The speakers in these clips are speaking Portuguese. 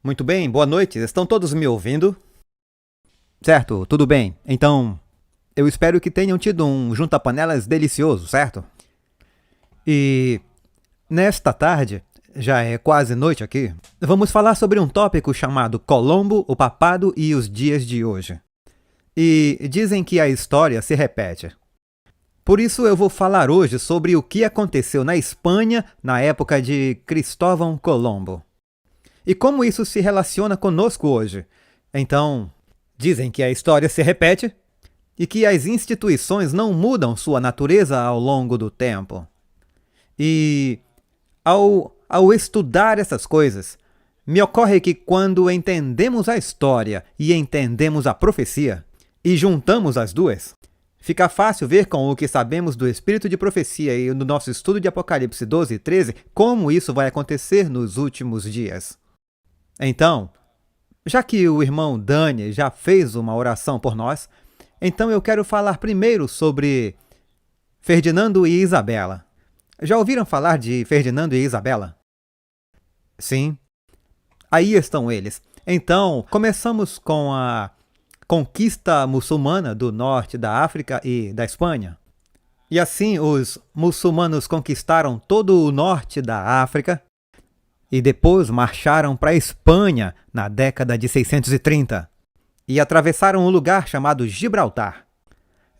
Muito bem, boa noite. Estão todos me ouvindo? Certo, tudo bem. Então, eu espero que tenham tido um junta-panelas delicioso, certo? E nesta tarde, já é quase noite aqui, vamos falar sobre um tópico chamado Colombo, o Papado e os dias de hoje. E dizem que a história se repete. Por isso eu vou falar hoje sobre o que aconteceu na Espanha na época de Cristóvão Colombo. E como isso se relaciona conosco hoje. Então, dizem que a história se repete e que as instituições não mudam sua natureza ao longo do tempo. E ao estudar essas coisas, me ocorre que quando entendemos a história e entendemos a profecia, e juntamos as duas, fica fácil ver com o que sabemos do espírito de profecia e no nosso estudo de Apocalipse 12 e 13 como isso vai acontecer nos últimos dias. Então, já que o irmão Dani já fez uma oração por nós, então eu quero falar primeiro sobre Ferdinando e Isabela. Já ouviram falar de Ferdinando e Isabela? Sim. Aí estão eles. Então, começamos com a conquista muçulmana do norte da África e da Espanha. E assim, os muçulmanos conquistaram todo o norte da África e depois marcharam para a Espanha na década de 630 e atravessaram um lugar chamado Gibraltar.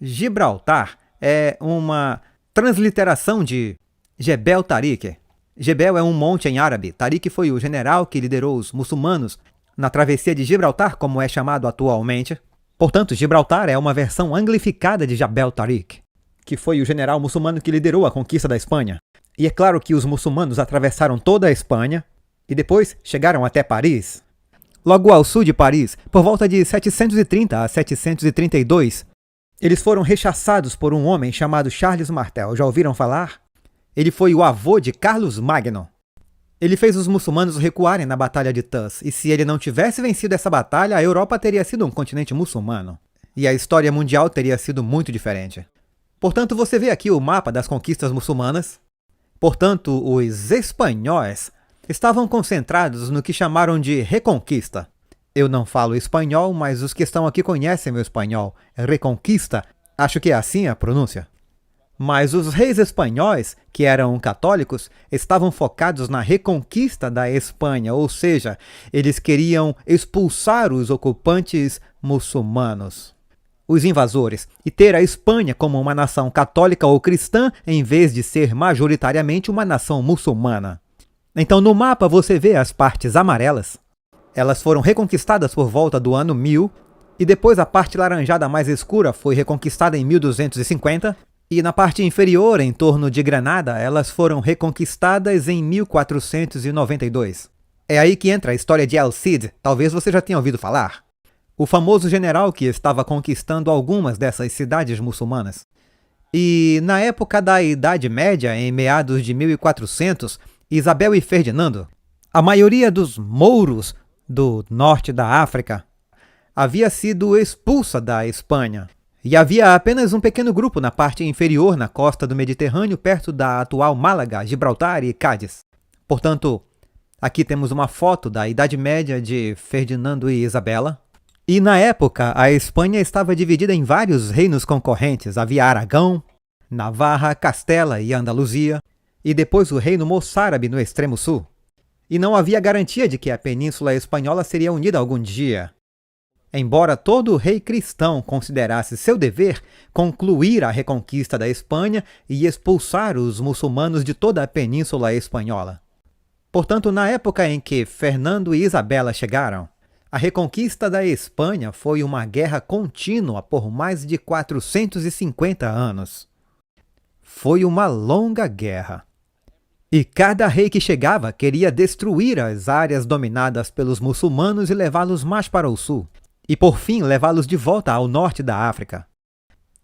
Gibraltar é uma transliteração de Jebel Tariq. Jebel é um monte em árabe. Tariq foi o general que liderou os muçulmanos na travessia de Gibraltar, como é chamado atualmente. Portanto, Gibraltar é uma versão anglificada de Jebel Tariq, que foi o general muçulmano que liderou a conquista da Espanha. E é claro que os muçulmanos atravessaram toda a Espanha e depois chegaram até Paris. Logo ao sul de Paris, por volta de 730 a 732, eles foram rechaçados por um homem chamado Charles Martel. Já ouviram falar? Ele foi o avô de Carlos Magno. Ele fez os muçulmanos recuarem na Batalha de Tuz, e se ele não tivesse vencido essa batalha, a Europa teria sido um continente muçulmano. E a história mundial teria sido muito diferente. Portanto, você vê aqui o mapa das conquistas muçulmanas. Portanto, os espanhóis estavam concentrados no que chamaram de Reconquista. Eu não falo espanhol, mas os que estão aqui conhecem meu espanhol. Reconquista, acho que é assim a pronúncia. Mas os reis espanhóis, que eram católicos, estavam focados na reconquista da Espanha, ou seja, eles queriam expulsar os ocupantes muçulmanos, os invasores, e ter a Espanha como uma nação católica ou cristã, em vez de ser majoritariamente uma nação muçulmana. Então no mapa você vê as partes amarelas. Elas foram reconquistadas por volta do ano 1000, e depois a parte laranjada mais escura foi reconquistada em 1250, e na parte inferior, em torno de Granada, elas foram reconquistadas em 1492. É aí que entra a história de El Cid, talvez você já tenha ouvido falar. O famoso general que estava conquistando algumas dessas cidades muçulmanas. E na época da Idade Média, em meados de 1400, Isabel e Ferdinando, a maioria dos mouros do norte da África, havia sido expulsa da Espanha. E havia apenas um pequeno grupo na parte inferior, na costa do Mediterrâneo, perto da atual Málaga, Gibraltar e Cádiz. Portanto, aqui temos uma foto da Idade Média de Ferdinando e Isabela. E na época, a Espanha estava dividida em vários reinos concorrentes. Havia Aragão, Navarra, Castela e Andaluzia, e depois o reino moçárabe no extremo sul. E não havia garantia de que a Península Espanhola seria unida algum dia. Embora todo rei cristão considerasse seu dever concluir a reconquista da Espanha e expulsar os muçulmanos de toda a Península Espanhola. Portanto, na época em que Fernando e Isabela chegaram, a reconquista da Espanha foi uma guerra contínua por mais de 450 anos. Foi uma longa guerra. E cada rei que chegava queria destruir as áreas dominadas pelos muçulmanos e levá-los mais para o sul. E por fim levá-los de volta ao norte da África.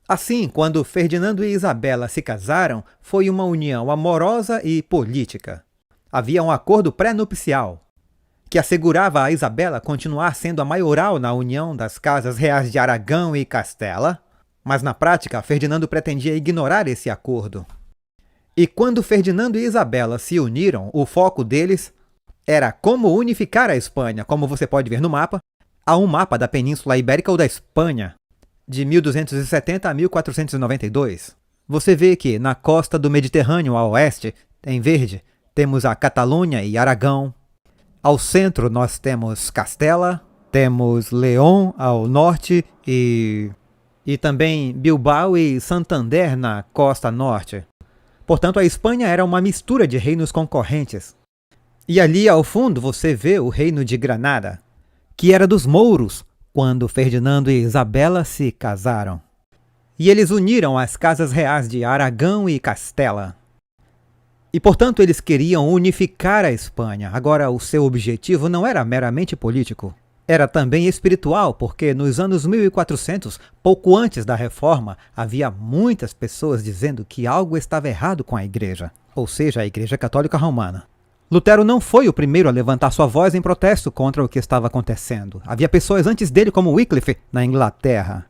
Assim, quando Ferdinando e Isabela se casaram, foi uma união amorosa e política. Havia um acordo pré-nupcial, que assegurava a Isabela continuar sendo a maioral na união das casas reais de Aragão e Castela, mas na prática Ferdinando pretendia ignorar esse acordo. E quando Ferdinando e Isabela se uniram, o foco deles era como unificar a Espanha, como você pode ver no mapa. Há um mapa da Península Ibérica ou da Espanha, de 1270 a 1492. Você vê que na costa do Mediterrâneo a oeste, em verde, temos a Catalunha e Aragão. Ao centro nós temos Castela, temos León ao norte e também Bilbao e Santander na costa norte. Portanto, a Espanha era uma mistura de reinos concorrentes. E ali ao fundo você vê o reino de Granada, que era dos mouros quando Ferdinando e Isabela se casaram. E eles uniram as casas reais de Aragão e Castela. E, portanto, eles queriam unificar a Espanha. Agora, o seu objetivo não era meramente político. Era também espiritual, porque nos anos 1400, pouco antes da Reforma, havia muitas pessoas dizendo que algo estava errado com a Igreja, ou seja, a Igreja Católica Romana. Lutero não foi o primeiro a levantar sua voz em protesto contra o que estava acontecendo. Havia pessoas antes dele, como Wycliffe, na Inglaterra.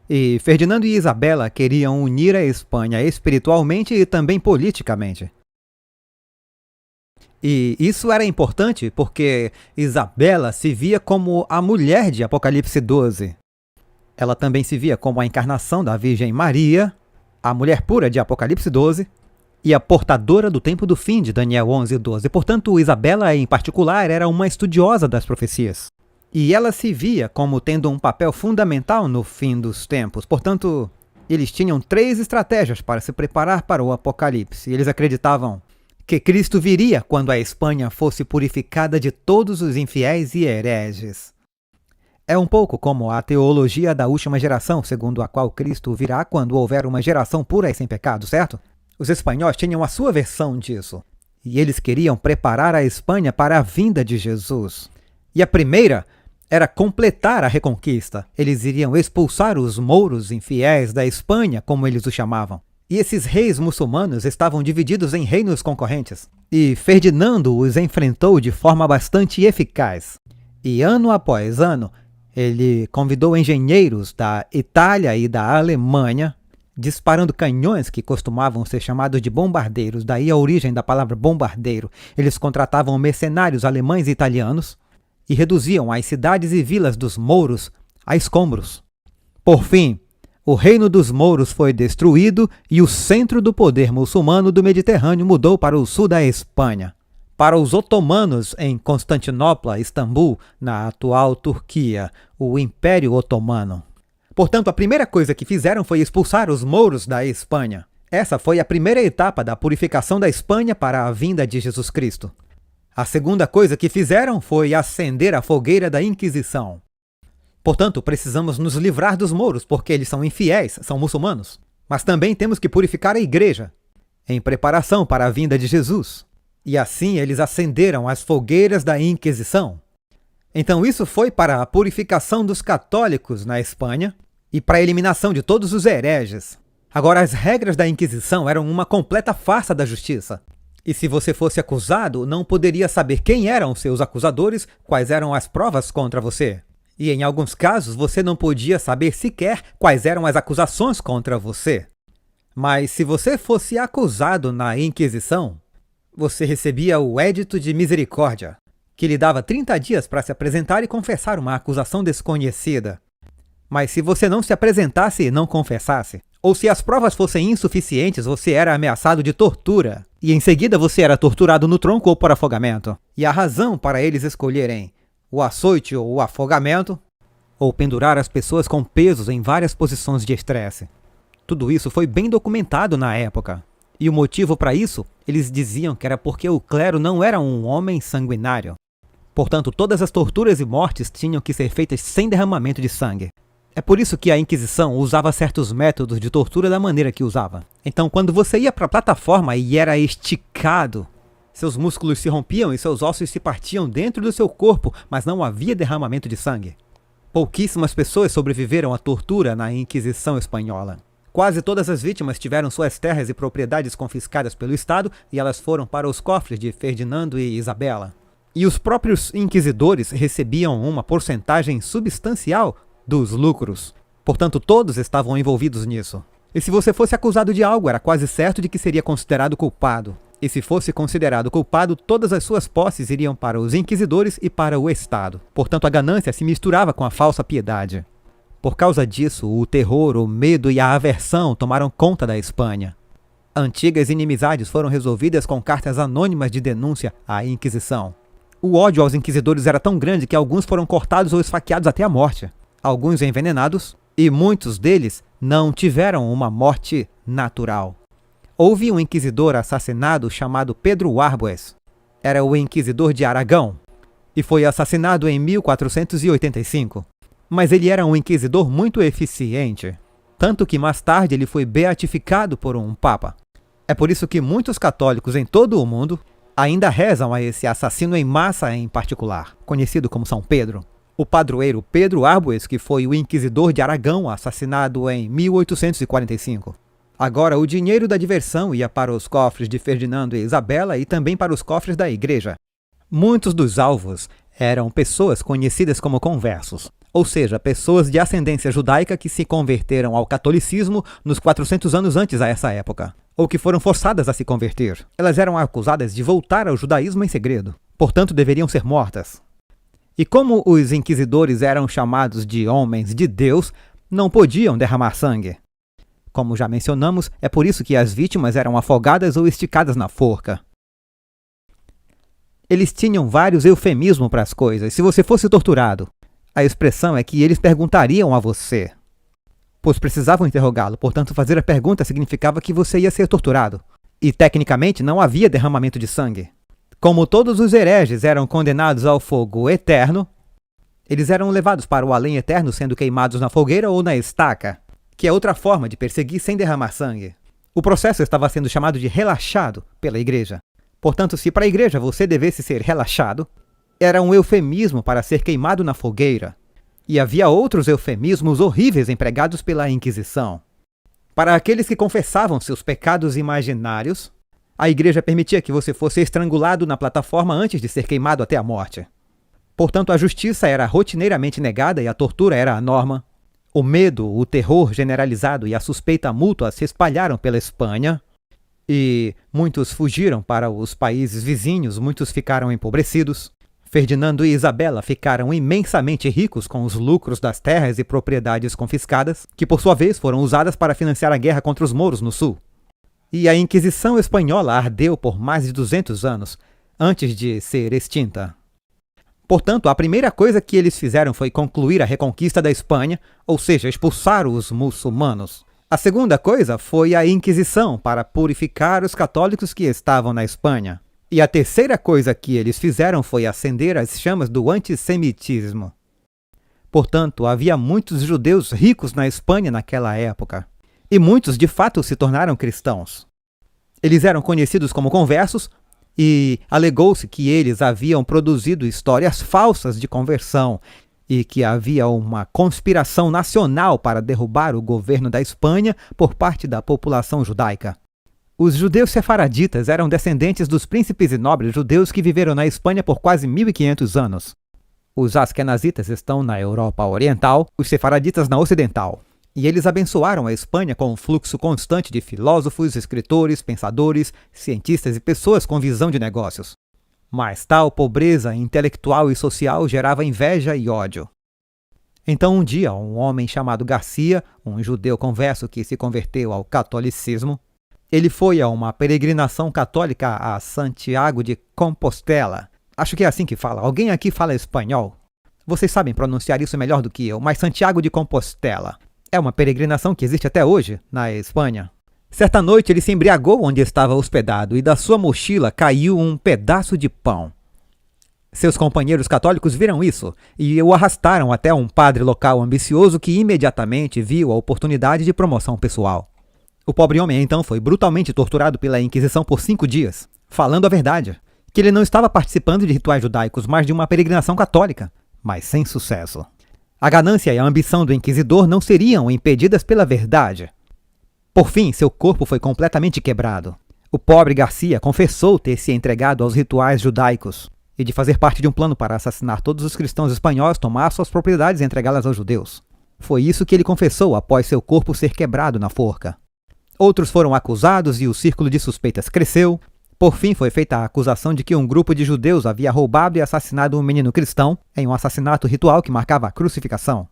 E Ferdinando e Isabela queriam unir a Espanha espiritualmente e também politicamente. E isso era importante porque Isabela se via como a mulher de Apocalipse 12. Ela também se via como a encarnação da Virgem Maria, a mulher pura de Apocalipse 12, e a portadora do tempo do fim de Daniel 11:12. Portanto, Isabela, em particular, era uma estudiosa das profecias. E ela se via como tendo um papel fundamental no fim dos tempos. Portanto, eles tinham 3 estratégias para se preparar para o Apocalipse. Eles acreditavam que Cristo viria quando a Espanha fosse purificada de todos os infiéis e hereges. É um pouco como a teologia da última geração, segundo a qual Cristo virá quando houver uma geração pura e sem pecado, certo? Os espanhóis tinham a sua versão disso, e eles queriam preparar a Espanha para a vinda de Jesus. E a primeira era completar a reconquista. Eles iriam expulsar os mouros infiéis da Espanha, como eles o chamavam. E esses reis muçulmanos estavam divididos em reinos concorrentes. E Ferdinando os enfrentou de forma bastante eficaz. E ano após ano, ele convidou engenheiros da Itália e da Alemanha, disparando canhões que costumavam ser chamados de bombardeiros, daí a origem da palavra bombardeiro. Eles contratavam mercenários alemães e italianos e reduziam as cidades e vilas dos mouros a escombros. Por fim, o reino dos mouros foi destruído e o centro do poder muçulmano do Mediterrâneo mudou para o sul da Espanha, para os otomanos em Constantinopla, Istambul, na atual Turquia, o Império Otomano. Portanto, a primeira coisa que fizeram foi expulsar os mouros da Espanha. Essa foi a primeira etapa da purificação da Espanha para a vinda de Jesus Cristo. A segunda coisa que fizeram foi acender a fogueira da Inquisição. Portanto, precisamos nos livrar dos mouros, porque eles são infiéis, são muçulmanos. Mas também temos que purificar a igreja, em preparação para a vinda de Jesus. E assim eles acenderam as fogueiras da Inquisição. Então isso foi para a purificação dos católicos na Espanha e para a eliminação de todos os hereges. Agora, as regras da Inquisição eram uma completa farsa da justiça. E se você fosse acusado, não poderia saber quem eram seus acusadores, quais eram as provas contra você. E em alguns casos, você não podia saber sequer quais eram as acusações contra você. Mas se você fosse acusado na Inquisição, você recebia o Édito de Misericórdia, que lhe dava 30 dias para se apresentar e confessar uma acusação desconhecida. Mas se você não se apresentasse e não confessasse, ou se as provas fossem insuficientes, você era ameaçado de tortura. E em seguida você era torturado no tronco ou por afogamento. E a razão para eles escolherem o açoite ou o afogamento, ou pendurar as pessoas com pesos em várias posições de estresse. Tudo isso foi bem documentado na época. E o motivo para isso, eles diziam que era porque o clero não era um homem sanguinário. Portanto, todas as torturas e mortes tinham que ser feitas sem derramamento de sangue. É por isso que a Inquisição usava certos métodos de tortura da maneira que usava. Então, quando você ia para a plataforma e era esticado, seus músculos se rompiam e seus ossos se partiam dentro do seu corpo, mas não havia derramamento de sangue. Pouquíssimas pessoas sobreviveram à tortura na Inquisição espanhola. Quase todas as vítimas tiveram suas terras e propriedades confiscadas pelo Estado e elas foram para os cofres de Ferdinando e Isabela. E os próprios inquisidores recebiam uma porcentagem substancial dos lucros. Portanto, todos estavam envolvidos nisso. E se você fosse acusado de algo, era quase certo de que seria considerado culpado. E se fosse considerado culpado, todas as suas posses iriam para os inquisidores e para o Estado. Portanto, a ganância se misturava com a falsa piedade. Por causa disso, o terror, o medo e a aversão tomaram conta da Espanha. Antigas inimizades foram resolvidas com cartas anônimas de denúncia à Inquisição. O ódio aos inquisidores era tão grande que alguns foram cortados ou esfaqueados até a morte, alguns envenenados, e muitos deles não tiveram uma morte natural. Houve um inquisidor assassinado chamado Pedro Arbues. Era o inquisidor de Aragão e foi assassinado em 1485. Mas ele era um inquisidor muito eficiente, tanto que mais tarde ele foi beatificado por um papa. É por isso que muitos católicos em todo o mundo ainda rezam a esse assassino em massa em particular, conhecido como São Pedro. O padroeiro Pedro Arbues, que foi o inquisidor de Aragão, assassinado em 1845. Agora, o dinheiro da diversão ia para os cofres de Ferdinando e Isabela e também para os cofres da igreja. Muitos dos alvos eram pessoas conhecidas como conversos, ou seja, pessoas de ascendência judaica que se converteram ao catolicismo nos 400 anos antes a essa época, ou que foram forçadas a se converter. Elas eram acusadas de voltar ao judaísmo em segredo, portanto deveriam ser mortas. E como os inquisidores eram chamados de homens de Deus, não podiam derramar sangue. Como já mencionamos, é por isso que as vítimas eram afogadas ou esticadas na forca. Eles tinham vários eufemismos para as coisas. Se você fosse torturado, a expressão é que eles perguntariam a você, pois precisavam interrogá-lo, portanto fazer a pergunta significava que você ia ser torturado. E tecnicamente não havia derramamento de sangue. Como todos os hereges eram condenados ao fogo eterno, eles eram levados para o além eterno sendo queimados na fogueira ou na estaca, que é outra forma de perseguir sem derramar sangue. O processo estava sendo chamado de relaxado pela igreja. Portanto, se para a igreja você devesse ser relaxado, era um eufemismo para ser queimado na fogueira. E havia outros eufemismos horríveis empregados pela Inquisição. Para aqueles que confessavam seus pecados imaginários, a igreja permitia que você fosse estrangulado na plataforma antes de ser queimado até a morte. Portanto, a justiça era rotineiramente negada e a tortura era a norma. O medo, o terror generalizado e a suspeita mútua se espalharam pela Espanha e muitos fugiram para os países vizinhos, muitos ficaram empobrecidos. Ferdinando e Isabela ficaram imensamente ricos com os lucros das terras e propriedades confiscadas, que por sua vez foram usadas para financiar a guerra contra os mouros no sul. E a Inquisição espanhola ardeu por mais de 200 anos, antes de ser extinta. Portanto, a primeira coisa que eles fizeram foi concluir a reconquista da Espanha, ou seja, expulsar os muçulmanos. A segunda coisa foi a Inquisição, para purificar os católicos que estavam na Espanha. E a terceira coisa que eles fizeram foi acender as chamas do antissemitismo. Portanto, havia muitos judeus ricos na Espanha naquela época. E muitos de fato se tornaram cristãos. Eles eram conhecidos como conversos, e alegou-se que eles haviam produzido histórias falsas de conversão e que havia uma conspiração nacional para derrubar o governo da Espanha por parte da população judaica. Os judeus sefaraditas eram descendentes dos príncipes e nobres judeus que viveram na Espanha por quase 1500 anos. Os askenazitas estão na Europa Oriental, os sefaraditas na Ocidental. E eles abençoaram a Espanha com um fluxo constante de filósofos, escritores, pensadores, cientistas e pessoas com visão de negócios. Mas tal pobreza intelectual e social gerava inveja e ódio. Então um dia, um homem chamado Garcia, um judeu converso que se converteu ao catolicismo, ele foi a uma peregrinação católica a Santiago de Compostela. Acho que é assim que fala. Alguém aqui fala espanhol? Vocês sabem pronunciar isso melhor do que eu, mas Santiago de Compostela é uma peregrinação que existe até hoje, na Espanha. Certa noite ele se embriagou onde estava hospedado e da sua mochila caiu um pedaço de pão. Seus companheiros católicos viram isso e o arrastaram até um padre local ambicioso que imediatamente viu a oportunidade de promoção pessoal. O pobre homem então foi brutalmente torturado pela Inquisição por 5 dias, falando a verdade, que ele não estava participando de rituais judaicos, mas de uma peregrinação católica, mas sem sucesso. A ganância e a ambição do inquisidor não seriam impedidas pela verdade. Por fim, seu corpo foi completamente quebrado. O pobre Garcia confessou ter se entregado aos rituais judaicos e de fazer parte de um plano para assassinar todos os cristãos espanhóis, tomar suas propriedades e entregá-las aos judeus. Foi isso que ele confessou após seu corpo ser quebrado na forca. Outros foram acusados e o círculo de suspeitas cresceu. Por fim, foi feita a acusação de que um grupo de judeus havia roubado e assassinado um menino cristão em um assassinato ritual que marcava a crucificação.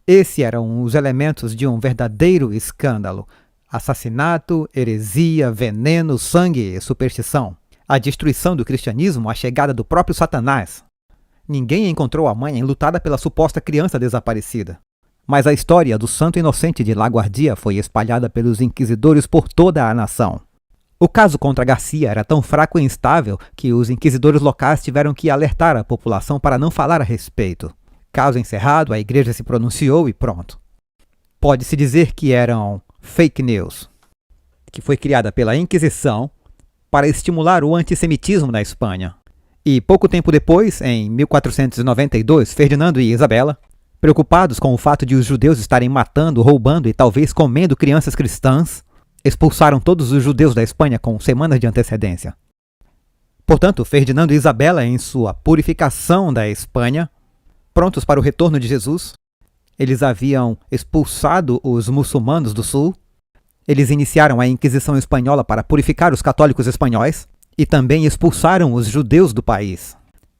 Esses eram os elementos de um verdadeiro escândalo: assassinato, heresia, veneno, sangue e superstição. A destruição do cristianismo, a chegada do próprio Satanás. Ninguém encontrou a mãe enlutada pela suposta criança desaparecida. Mas a história do santo inocente de Laguardia foi espalhada pelos inquisidores por toda a nação. O caso contra Garcia era tão fraco e instável que os inquisidores locais tiveram que alertar a população para não falar a respeito. Caso encerrado, a igreja se pronunciou e pronto. Pode-se dizer que eram fake news, que foi criada pela Inquisição para estimular o antissemitismo na Espanha. E pouco tempo depois, em 1492, Ferdinando e Isabela, preocupados com o fato de os judeus estarem matando, roubando e talvez comendo crianças cristãs, expulsaram todos os judeus da Espanha com semanas de antecedência. Portanto, Ferdinando e Isabela, em sua purificação da Espanha, prontos para o retorno de Jesus, eles haviam expulsado os muçulmanos do sul, eles iniciaram a Inquisição Espanhola para purificar os católicos espanhóis e também expulsaram os judeus do país.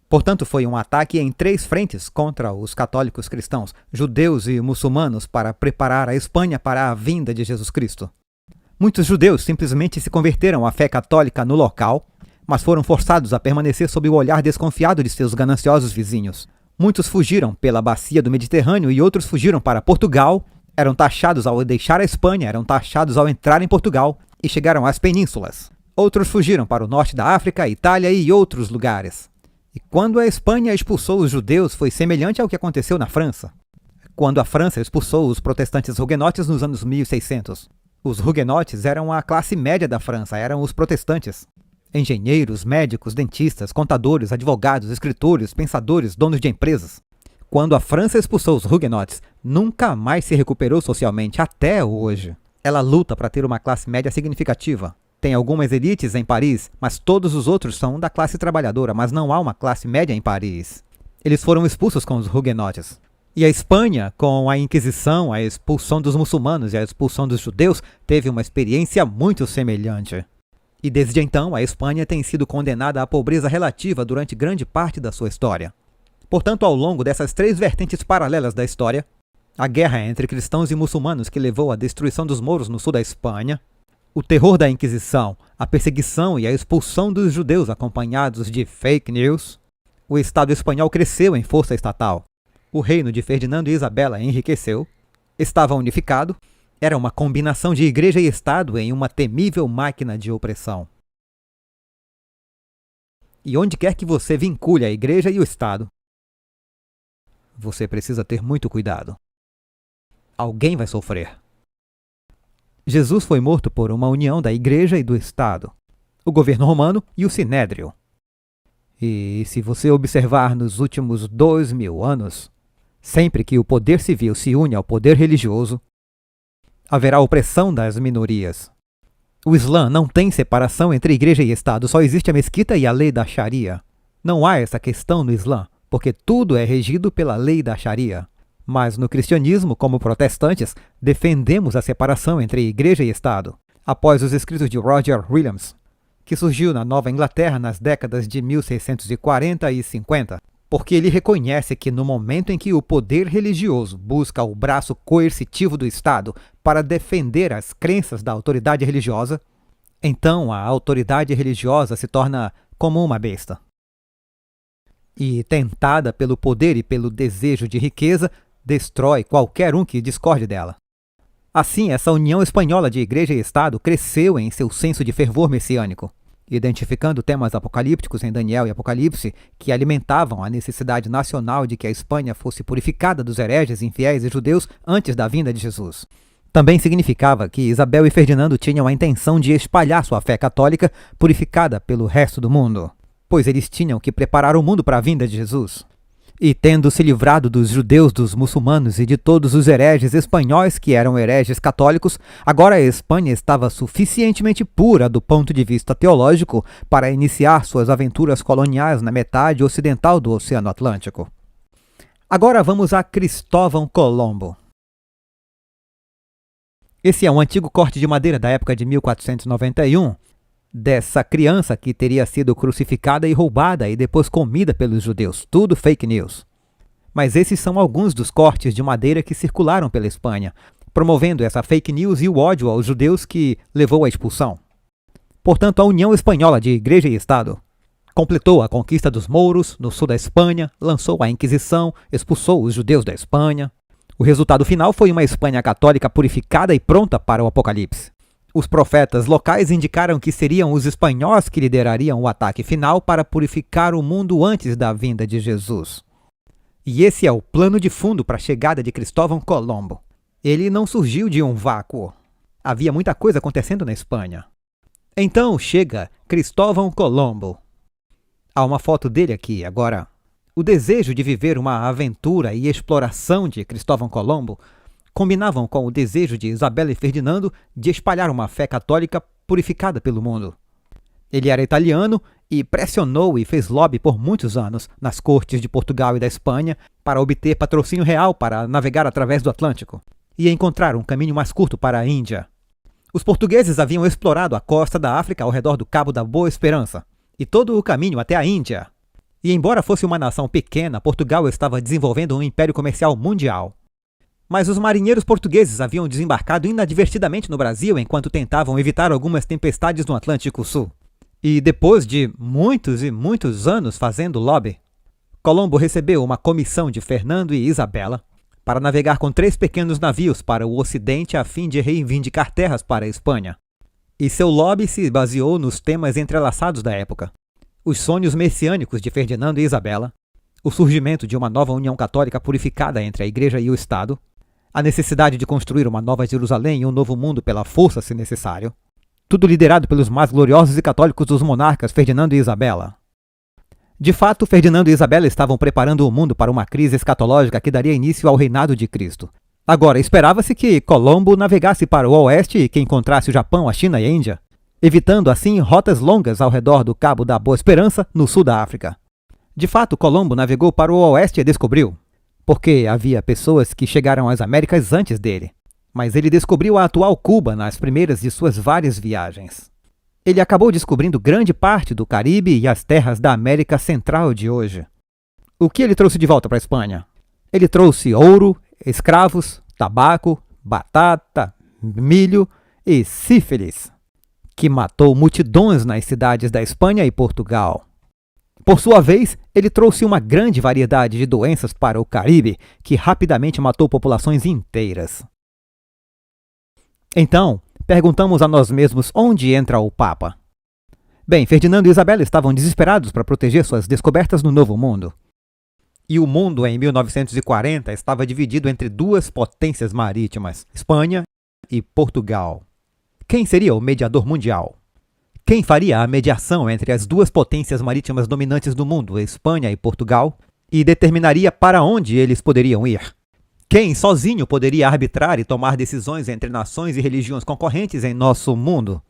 Portanto, foi um ataque em 3 frentes contra os católicos cristãos, judeus e muçulmanos, para preparar a Espanha para a vinda de Jesus Cristo. Muitos judeus simplesmente se converteram à fé católica no local, mas foram forçados a permanecer sob o olhar desconfiado de seus gananciosos vizinhos. Muitos fugiram pela bacia do Mediterrâneo e outros fugiram para Portugal, eram taxados ao deixar a Espanha, eram taxados ao entrar em Portugal e chegaram às penínsulas. Outros fugiram para o norte da África, Itália e outros lugares. E quando a Espanha expulsou os judeus, foi semelhante ao que aconteceu na França. Quando a França expulsou os protestantes huguenotes nos anos 1600. Os huguenotes eram a classe média da França, eram os protestantes. Engenheiros, médicos, dentistas, contadores, advogados, escritores, pensadores, donos de empresas. Quando a França expulsou os huguenotes, nunca mais se recuperou socialmente, até hoje. Ela luta para ter uma classe média significativa. Tem algumas elites em Paris, mas todos os outros são da classe trabalhadora, mas não há uma classe média em Paris. Eles foram expulsos com os huguenotes. E a Espanha, com a Inquisição, a expulsão dos muçulmanos e a expulsão dos judeus, teve uma experiência muito semelhante. E desde então, a Espanha tem sido condenada à pobreza relativa durante grande parte da sua história. Portanto, ao longo dessas 3 vertentes paralelas da história, a guerra entre cristãos e muçulmanos que levou à destruição dos mouros no sul da Espanha, o terror da Inquisição, a perseguição e a expulsão dos judeus acompanhados de fake news, o Estado espanhol cresceu em força estatal, o reino de Ferdinando e Isabela enriqueceu, estava unificado, era uma combinação de igreja e Estado em uma temível máquina de opressão. E onde quer que você vincule a igreja e o Estado, você precisa ter muito cuidado. Alguém vai sofrer. Jesus foi morto por uma união da igreja e do Estado, o governo romano e o sinédrio. E se você observar nos últimos 2000 anos, sempre que o poder civil se une ao poder religioso, haverá opressão das minorias. O Islã não tem separação entre igreja e Estado, só existe a mesquita e a lei da Sharia. Não há essa questão no Islã, porque tudo é regido pela lei da Sharia. Mas no cristianismo, como protestantes, defendemos a separação entre igreja e Estado, após os escritos de Roger Williams, que surgiu na Nova Inglaterra nas décadas de 1640 e 50, porque ele reconhece que no momento em que o poder religioso busca o braço coercitivo do Estado para defender as crenças da autoridade religiosa, então a autoridade religiosa se torna como uma besta. E, tentada pelo poder e pelo desejo de riqueza, destrói qualquer um que discorde dela. Assim, essa união espanhola de igreja e Estado cresceu em seu senso de fervor messiânico, identificando temas apocalípticos em Daniel e Apocalipse que alimentavam a necessidade nacional de que a Espanha fosse purificada dos hereges, infiéis e judeus antes da vinda de Jesus. Também significava que Isabel e Ferdinando tinham a intenção de espalhar sua fé católica purificada pelo resto do mundo, pois eles tinham que preparar o mundo para a vinda de Jesus. E tendo se livrado dos judeus, dos muçulmanos e de todos os hereges espanhóis que eram hereges católicos, agora a Espanha estava suficientemente pura do ponto de vista teológico para iniciar suas aventuras coloniais na metade ocidental do Oceano Atlântico. Agora vamos a Cristóvão Colombo. Esse é um antigo corte de madeira da época de 1491, dessa criança que teria sido crucificada e roubada e depois comida pelos judeus. Tudo fake news. Mas esses são alguns dos cortes de madeira que circularam pela Espanha, promovendo essa fake news e o ódio aos judeus que levou à expulsão. Portanto, a União Espanhola de Igreja e Estado completou a conquista dos mouros no sul da Espanha, lançou a Inquisição, expulsou os judeus da Espanha. O resultado final foi uma Espanha católica purificada e pronta para o Apocalipse. Os profetas locais indicaram que seriam os espanhóis que liderariam o ataque final para purificar o mundo antes da vinda de Jesus. E esse é o plano de fundo para a chegada de Cristóvão Colombo. Ele não surgiu de um vácuo. Havia muita coisa acontecendo na Espanha. Então chega Cristóvão Colombo. Há uma foto dele aqui agora. O desejo de viver uma aventura e exploração de Cristóvão Colombo combinavam com o desejo de Isabela e Ferdinando de espalhar uma fé católica purificada pelo mundo. Ele era italiano e pressionou e fez lobby por muitos anos nas cortes de Portugal e da Espanha para obter patrocínio real para navegar através do Atlântico e encontrar um caminho mais curto para a Índia. Os portugueses haviam explorado a costa da África ao redor do Cabo da Boa Esperança e todo o caminho até a Índia. E embora fosse uma nação pequena, Portugal estava desenvolvendo um império comercial mundial. Mas os marinheiros portugueses haviam desembarcado inadvertidamente no Brasil enquanto tentavam evitar algumas tempestades no Atlântico Sul. E depois de muitos e muitos anos fazendo lobby, Colombo recebeu uma comissão de Fernando e Isabela para navegar com 3 pequenos navios para o Ocidente a fim de reivindicar terras para a Espanha. E seu lobby se baseou nos temas entrelaçados da época: os sonhos messiânicos de Ferdinando e Isabela, o surgimento de uma nova união católica purificada entre a Igreja e o Estado, a necessidade de construir uma nova Jerusalém e um novo mundo pela força se necessário, tudo liderado pelos mais gloriosos e católicos dos monarcas Ferdinando e Isabela. De fato, Ferdinando e Isabela estavam preparando o mundo para uma crise escatológica que daria início ao reinado de Cristo. Agora, esperava-se que Colombo navegasse para o oeste e que encontrasse o Japão, a China e a Índia, evitando assim rotas longas ao redor do Cabo da Boa Esperança, no sul da África. De fato, Colombo navegou para o oeste e descobriu, porque havia pessoas que chegaram às Américas antes dele, mas ele descobriu a atual Cuba nas primeiras de suas várias viagens. Ele acabou descobrindo grande parte do Caribe e as terras da América Central de hoje. O que ele trouxe de volta para a Espanha? Ele trouxe ouro, escravos, tabaco, batata, milho e sífilis, que matou multidões nas cidades da Espanha e Portugal. Por sua vez, ele trouxe uma grande variedade de doenças para o Caribe, que rapidamente matou populações inteiras. Então, perguntamos a nós mesmos onde entra o Papa. Bem, Ferdinando e Isabela estavam desesperados para proteger suas descobertas no Novo Mundo. E o mundo, em 1940, estava dividido entre 2 potências marítimas, Espanha e Portugal. Quem seria o mediador mundial? Quem faria a mediação entre as 2 potências marítimas dominantes do mundo, Espanha e Portugal, e determinaria para onde eles poderiam ir? Quem sozinho poderia arbitrar e tomar decisões entre nações e religiões concorrentes em nosso mundo?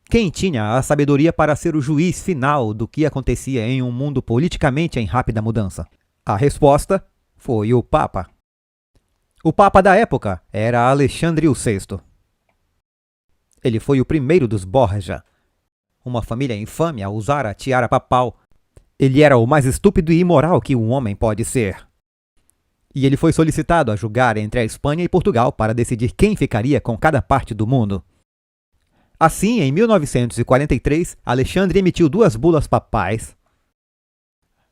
Quem tinha a sabedoria para ser o juiz final do que acontecia em um mundo politicamente em rápida mudança? A resposta foi o Papa. O Papa da época era Alexandre VI. Ele foi o primeiro dos Borgia, uma família infame a usar a tiara papal. Ele era o mais estúpido e imoral que um homem pode ser. E ele foi solicitado a julgar entre a Espanha e Portugal para decidir quem ficaria com cada parte do mundo. Assim, em 1943, Alexandre emitiu 2 bulas papais,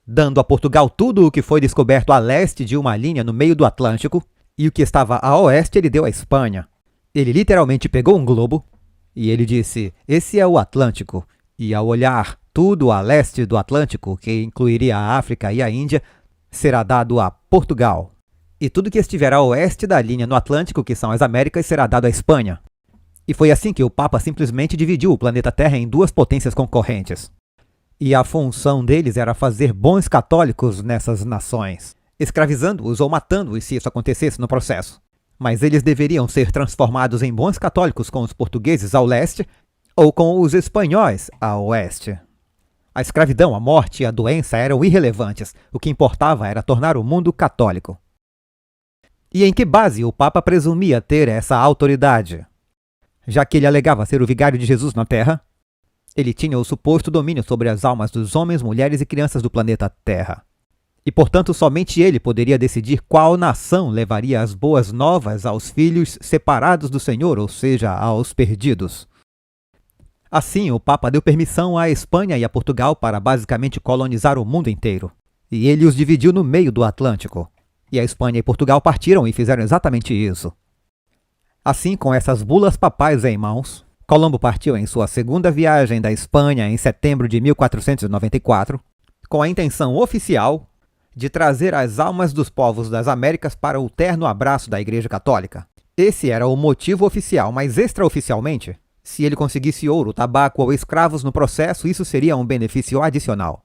dando a Portugal tudo o que foi descoberto a leste de uma linha no meio do Atlântico, e o que estava a oeste ele deu à Espanha. Ele literalmente pegou um globo e ele disse: esse é o Atlântico, e ao olhar tudo a leste do Atlântico, que incluiria a África e a Índia, será dado a Portugal. E tudo que estiver a oeste da linha no Atlântico, que são as Américas, será dado à Espanha. E foi assim que o Papa simplesmente dividiu o planeta Terra em 2 potências concorrentes. E a função deles era fazer bons católicos nessas nações, escravizando-os ou matando-os se isso acontecesse no processo. Mas eles deveriam ser transformados em bons católicos com os portugueses ao leste ou com os espanhóis ao oeste. A escravidão, a morte e a doença eram irrelevantes. O que importava era tornar o mundo católico. E em que base o Papa presumia ter essa autoridade? Já que ele alegava ser o vigário de Jesus na Terra, Ele tinha o suposto domínio sobre as almas dos homens, mulheres e crianças do planeta Terra. E, portanto, somente ele poderia decidir qual nação levaria as boas novas aos filhos separados do Senhor, ou seja, aos perdidos. Assim, o Papa deu permissão à Espanha e a Portugal para basicamente colonizar o mundo inteiro. E ele os dividiu no meio do Atlântico. E a Espanha e Portugal partiram e fizeram exatamente isso. Assim, com essas bulas papais em mãos, Colombo partiu em sua segunda viagem da Espanha em setembro de 1494, com a intenção oficial de trazer as almas dos povos das Américas para o terno abraço da Igreja Católica. Esse era o motivo oficial, mas extraoficialmente, se ele conseguisse ouro, tabaco ou escravos no processo, isso seria um benefício adicional.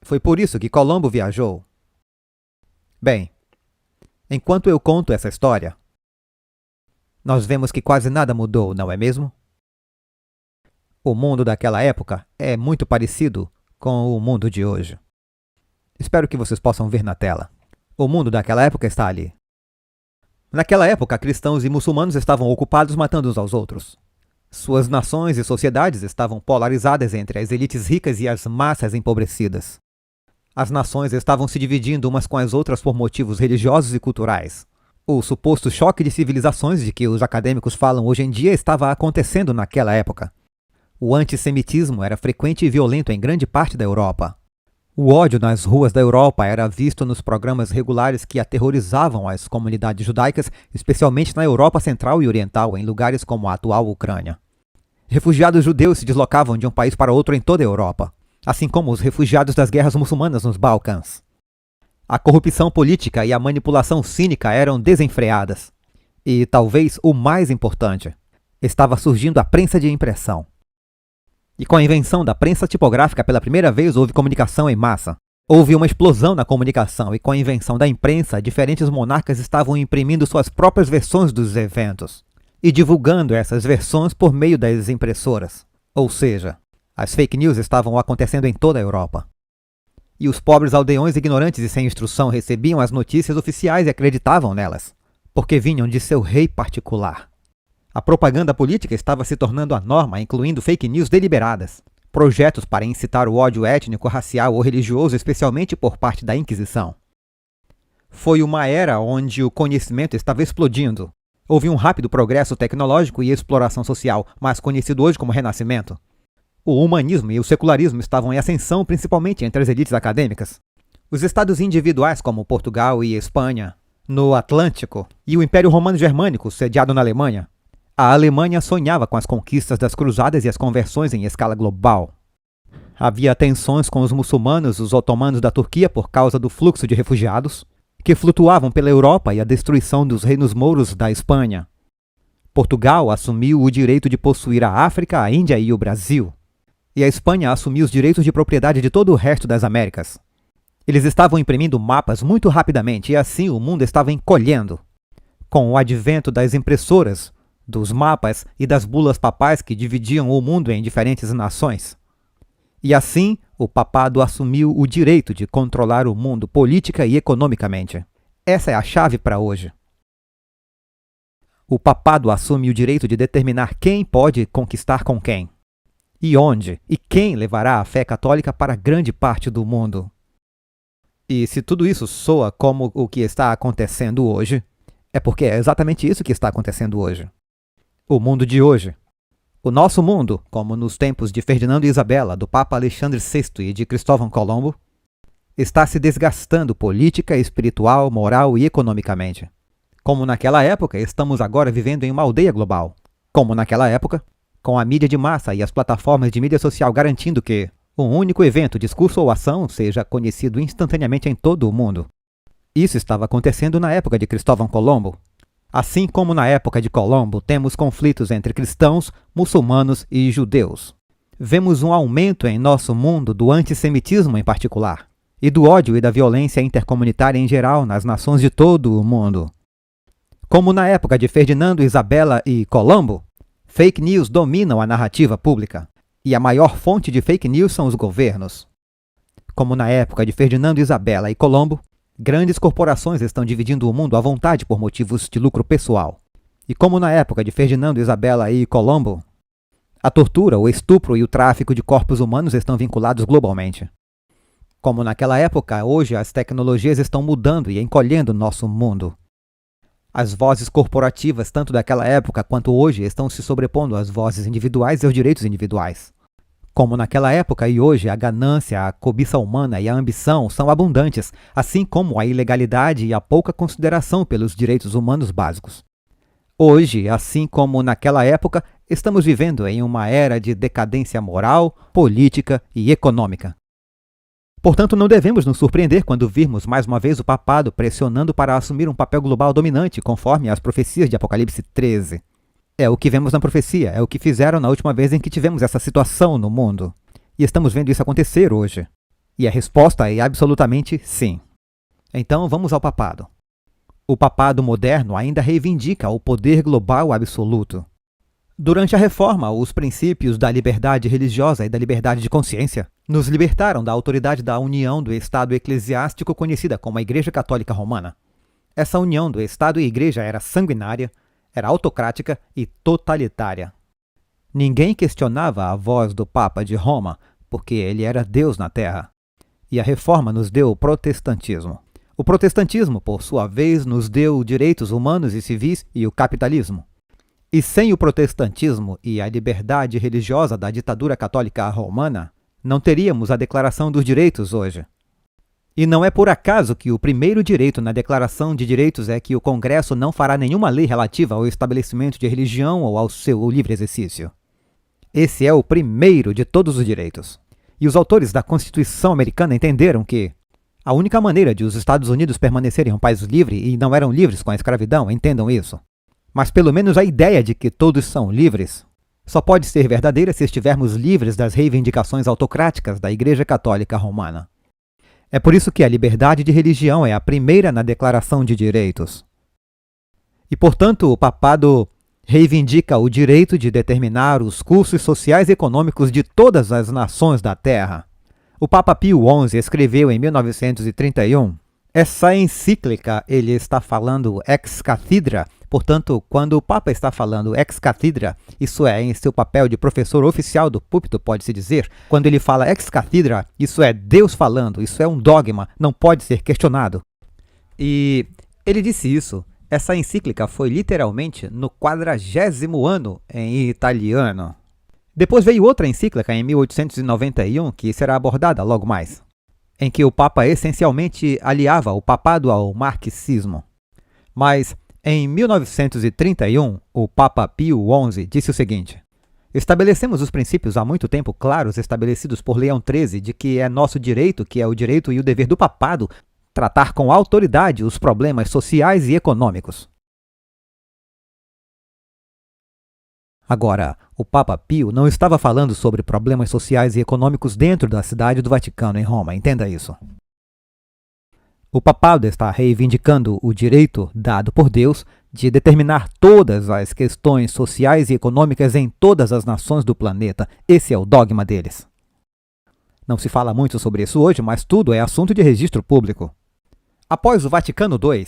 Foi por isso que Colombo viajou. Bem, enquanto eu conto essa história, nós vemos que quase nada mudou, não é mesmo? O mundo daquela época é muito parecido com o mundo de hoje. Espero que vocês possam ver na tela. O mundo daquela época está ali. Naquela época, cristãos e muçulmanos estavam ocupados matando uns aos outros. Suas nações e sociedades estavam polarizadas entre as elites ricas e as massas empobrecidas. As nações estavam se dividindo umas com as outras por motivos religiosos e culturais. O suposto choque de civilizações de que os acadêmicos falam hoje em dia estava acontecendo naquela época. O antissemitismo era frequente e violento em grande parte da Europa. O ódio nas ruas da Europa era visto nos programas regulares que aterrorizavam as comunidades judaicas, especialmente na Europa Central e Oriental, em lugares como a atual Ucrânia. Refugiados judeus se deslocavam de um país para outro em toda a Europa, assim como os refugiados das guerras muçulmanas nos Balcãs. A corrupção política e a manipulação cínica eram desenfreadas. E, talvez o mais importante, estava surgindo a prensa de impressão. E com a invenção da prensa tipográfica pela primeira vez houve comunicação em massa. Houve uma explosão na comunicação e com a invenção da imprensa, diferentes monarcas estavam imprimindo suas próprias versões dos eventos e divulgando essas versões por meio das impressoras. Ou seja, as fake news estavam acontecendo em toda a Europa. E os pobres aldeões ignorantes e sem instrução recebiam as notícias oficiais e acreditavam nelas, porque vinham de seu rei particular. A propaganda política estava se tornando a norma, incluindo fake news deliberadas, projetos para incitar o ódio étnico, racial ou religioso, especialmente por parte da Inquisição. Foi uma era onde o conhecimento estava explodindo. Houve um rápido progresso tecnológico e exploração social, mais conhecido hoje como Renascimento. O humanismo e o secularismo estavam em ascensão, principalmente entre as elites acadêmicas. Os estados individuais, como Portugal e Espanha, no Atlântico, e o Império Romano Germânico, sediado na Alemanha. A Alemanha sonhava com as conquistas das cruzadas e as conversões em escala global. Havia tensões com os muçulmanos, os otomanos da Turquia por causa do fluxo de refugiados, que flutuavam pela Europa e a destruição dos reinos mouros da Espanha. Portugal assumiu o direito de possuir a África, a Índia e o Brasil. E a Espanha assumiu os direitos de propriedade de todo o resto das Américas. Eles estavam imprimindo mapas muito rapidamente e assim o mundo estava encolhendo. Com o advento das impressoras, dos mapas e das bulas papais que dividiam o mundo em diferentes nações. E assim, o papado assumiu o direito de controlar o mundo política e economicamente. Essa é a chave para hoje. O papado assume o direito de determinar quem pode conquistar com quem, e onde, e quem levará a fé católica para grande parte do mundo. E se tudo isso soa como o que está acontecendo hoje, é porque é exatamente isso que está acontecendo hoje. O mundo de hoje. O nosso mundo, como nos tempos de Ferdinando e Isabela, do Papa Alexandre VI e de Cristóvão Colombo, está se desgastando política, espiritual, moral e economicamente. Como naquela época, estamos agora vivendo em uma aldeia global. Como naquela época, com a mídia de massa e as plataformas de mídia social garantindo que um único evento, discurso ou ação seja conhecido instantaneamente em todo o mundo. Isso estava acontecendo na época de Cristóvão Colombo. Assim como na época de Colombo, temos conflitos entre cristãos, muçulmanos e judeus. Vemos um aumento em nosso mundo do antissemitismo em particular, e do ódio e da violência intercomunitária em geral nas nações de todo o mundo. Como na época de Ferdinando, Isabela e Colombo, fake news dominam a narrativa pública, e a maior fonte de fake news são os governos. Como na época de Ferdinando, Isabela e Colombo, grandes corporações estão dividindo o mundo à vontade por motivos de lucro pessoal. E como na época de Ferdinando, Isabela e Colombo, A tortura, o estupro e o tráfico de corpos humanos estão vinculados globalmente. Como naquela época, hoje as tecnologias estão mudando e encolhendo nosso mundo. As vozes corporativas, tanto daquela época quanto hoje, estão se sobrepondo às vozes individuais e aos direitos individuais. Como naquela época e hoje, a ganância, a cobiça humana e a ambição são abundantes, assim como a ilegalidade e a pouca consideração pelos direitos humanos básicos. Hoje, assim como naquela época, estamos vivendo em uma era de decadência moral, política e econômica. Portanto, não devemos nos surpreender quando virmos mais uma vez o papado pressionando para assumir um papel global dominante, conforme as profecias de Apocalipse 13. É o que vemos na profecia, é o que fizeram na última vez em que tivemos essa situação no mundo. E estamos vendo isso acontecer hoje. E a resposta é absolutamente sim. Então, vamos ao papado. O papado moderno ainda reivindica o poder global absoluto. Durante a Reforma, os princípios da liberdade religiosa e da liberdade de consciência nos libertaram da autoridade da união do Estado eclesiástico conhecida como a Igreja Católica Romana. Essa união do Estado e Igreja era sanguinária, era autocrática e totalitária. Ninguém questionava a voz do Papa de Roma, porque ele era Deus na Terra. E a Reforma nos deu o protestantismo. O protestantismo, por sua vez, nos deu direitos humanos e civis e o capitalismo. E sem o protestantismo e a liberdade religiosa da ditadura católica romana, não teríamos a Declaração dos Direitos hoje. E não é por acaso que o primeiro direito na Declaração de Direitos é que o Congresso não fará nenhuma lei relativa ao estabelecimento de religião ou ao seu livre exercício. Esse é o primeiro de todos os direitos. E os autores da Constituição americana entenderam que a única maneira de os Estados Unidos permanecerem um país livre e não eram livres com a escravidão, entendam isso. Mas pelo menos a ideia de que todos são livres só pode ser verdadeira se estivermos livres das reivindicações autocráticas da Igreja Católica Romana. É por isso que a liberdade de religião é a primeira na Declaração de Direitos. E, portanto, o papado reivindica o direito de determinar os cursos sociais e econômicos de todas as nações da Terra. O Papa Pio XI escreveu em 1931. Essa encíclica, ele está falando ex cathedra, portanto, quando o Papa está falando ex cathedra, isso é, em seu papel de professor oficial do púlpito, pode-se dizer, quando ele fala ex cathedra, isso é Deus falando, isso é um dogma, não pode ser questionado. E ele disse isso, essa encíclica foi literalmente no 40º ano em italiano. Depois veio outra encíclica em 1891, que será abordada logo mais, em que o Papa essencialmente aliava o papado ao marxismo. Mas, em 1931, o Papa Pio XI disse o seguinte: estabelecemos os princípios há muito tempo claros estabelecidos por Leão XIII de que é nosso direito, que é o direito e o dever do papado, tratar com autoridade os problemas sociais e econômicos. Agora, o Papa Pio não estava falando sobre problemas sociais e econômicos dentro da cidade do Vaticano, em Roma, entenda isso. O papado está reivindicando o direito dado por Deus de determinar todas as questões sociais e econômicas em todas as nações do planeta. Esse é o dogma deles. Não se fala muito sobre isso hoje, mas tudo é assunto de registro público. Após o Vaticano II,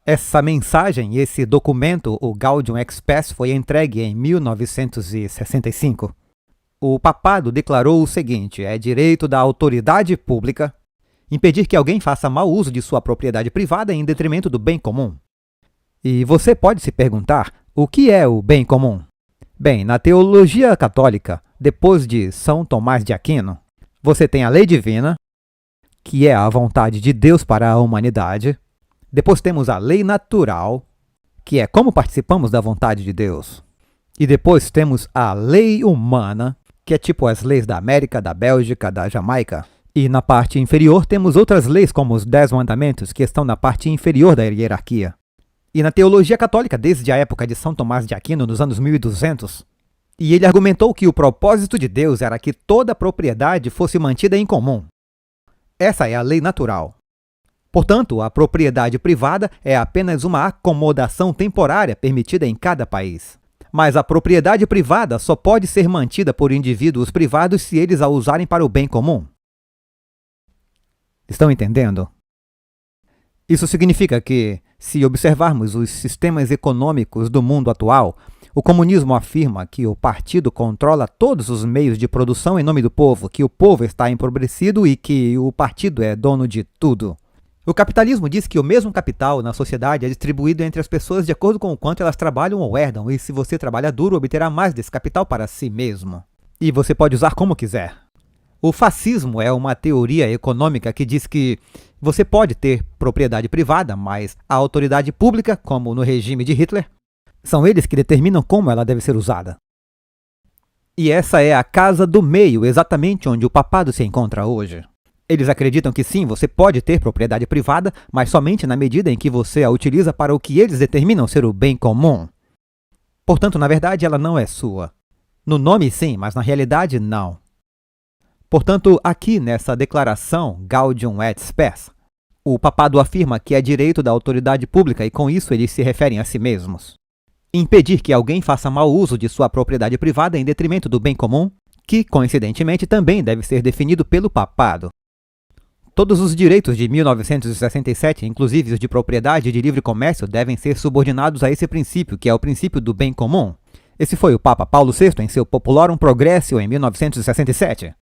essa mensagem, esse documento, o Gaudium et Spes, foi entregue em 1965. O papado declarou o seguinte: é direito da autoridade pública impedir que alguém faça mau uso de sua propriedade privada em detrimento do bem comum. E você pode se perguntar, o que é o bem comum? Bem, na teologia católica, depois de São Tomás de Aquino, você tem a lei divina, que é a vontade de Deus para a humanidade. Depois temos a lei natural, que é como participamos da vontade de Deus. E depois temos a lei humana, que é tipo as leis da América, da Bélgica, da Jamaica. E na parte inferior temos outras leis, como os 10 mandamentos, que estão na parte inferior da hierarquia. E na teologia católica, desde a época de São Tomás de Aquino, nos anos 1200, e ele argumentou que o propósito de Deus era que toda propriedade fosse mantida em comum. Essa é a lei natural. Portanto, a propriedade privada é apenas uma acomodação temporária permitida em cada país. Mas a propriedade privada só pode ser mantida por indivíduos privados se eles a usarem para o bem comum. Estão entendendo? Isso significa que, se observarmos os sistemas econômicos do mundo atual, o comunismo afirma que o partido controla todos os meios de produção em nome do povo, que o povo está empobrecido e que o partido é dono de tudo. O capitalismo diz que o mesmo capital na sociedade é distribuído entre as pessoas de acordo com o quanto elas trabalham ou herdam, e se você trabalha duro, obterá mais desse capital para si mesmo. E você pode usar como quiser. O fascismo é uma teoria econômica que diz que você pode ter propriedade privada, mas a autoridade pública, como no regime de Hitler, são eles que determinam como ela deve ser usada. E essa é a casa do meio, exatamente onde o papado se encontra hoje. Eles acreditam que sim, você pode ter propriedade privada, mas somente na medida em que você a utiliza para o que eles determinam ser o bem comum. Portanto, na verdade, ela não é sua. No nome sim, mas na realidade não. Portanto, aqui nessa declaração Gaudium et Spes, o papado afirma que é direito da autoridade pública e com isso eles se referem a si mesmos. Impedir que alguém faça mau uso de sua propriedade privada em detrimento do bem comum, que, coincidentemente, também deve ser definido pelo papado. Todos os direitos de 1967, inclusive os de propriedade e de livre comércio, devem ser subordinados a esse princípio, que é o princípio do bem comum. Esse foi o Papa Paulo VI em seu Populorum Progressio em 1967.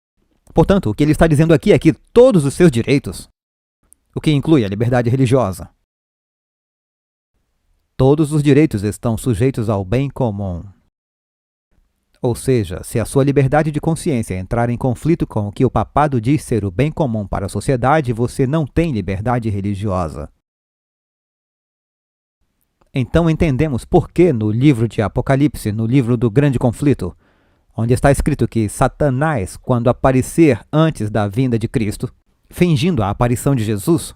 Portanto, o que ele está dizendo aqui é que todos os seus direitos, o que inclui a liberdade religiosa, todos os direitos estão sujeitos ao bem comum. Ou seja, se a sua liberdade de consciência entrar em conflito com o que o papado diz ser o bem comum para a sociedade, você não tem liberdade religiosa. Então entendemos por que no livro de Apocalipse, no livro do Grande Conflito, onde está escrito que Satanás, quando aparecer antes da vinda de Cristo, fingindo a aparição de Jesus,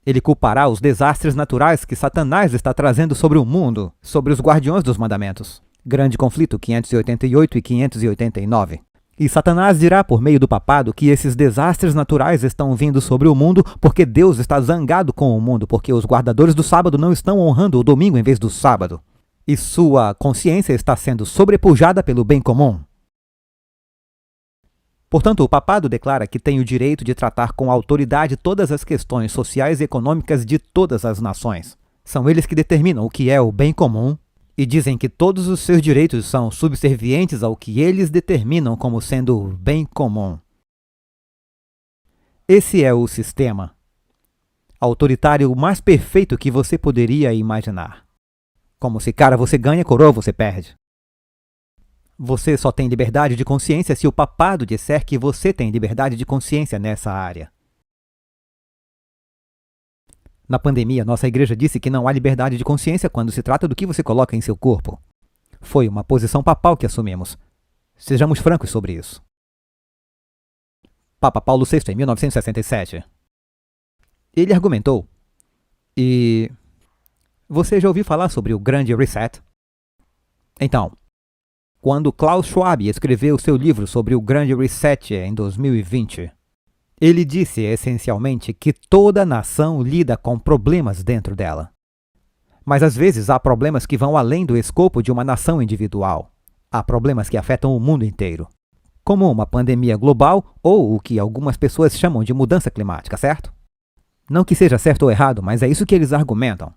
ele culpará os desastres naturais que Satanás está trazendo sobre o mundo, sobre os guardiões dos mandamentos. Grande Conflito 588 e 589. E Satanás dirá por meio do papado que esses desastres naturais estão vindo sobre o mundo porque Deus está zangado com o mundo, porque os guardadores do sábado não estão honrando o domingo em vez do sábado. E sua consciência está sendo sobrepujada pelo bem comum. Portanto, o papado declara que tem o direito de tratar com autoridade todas as questões sociais e econômicas de todas as nações. São eles que determinam o que é o bem comum e dizem que todos os seus direitos são subservientes ao que eles determinam como sendo o bem comum. Esse é o sistema autoritário mais perfeito que você poderia imaginar. Como se, cara, você ganha, coroa, você perde. Você só tem liberdade de consciência se o papado disser que você tem liberdade de consciência nessa área. Na pandemia, nossa igreja disse que não há liberdade de consciência quando se trata do que você coloca em seu corpo. Foi uma posição papal que assumimos. Sejamos francos sobre isso. Papa Paulo VI, em 1967. Ele argumentou. E você já ouviu falar sobre o Grande Reset? Então, quando Klaus Schwab escreveu seu livro sobre o Grande Reset em 2020, ele disse essencialmente que toda nação lida com problemas dentro dela. Mas às vezes há problemas que vão além do escopo de uma nação individual. Há problemas que afetam o mundo inteiro, como uma pandemia global ou o que algumas pessoas chamam de mudança climática, certo? Não que seja certo ou errado, mas é isso que eles argumentam.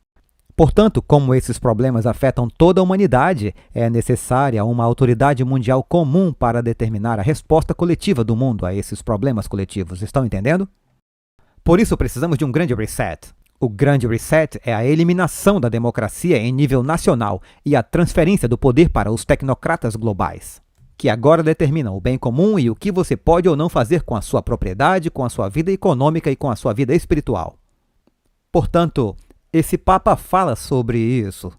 Portanto, como esses problemas afetam toda a humanidade, é necessária uma autoridade mundial comum para determinar a resposta coletiva do mundo a esses problemas coletivos. Estão entendendo? Por isso precisamos de um grande reset. O grande reset é a eliminação da democracia em nível nacional e a transferência do poder para os tecnocratas globais, que agora determinam o bem comum e o que você pode ou não fazer com a sua propriedade, com a sua vida econômica e com a sua vida espiritual. Portanto, esse Papa fala sobre isso.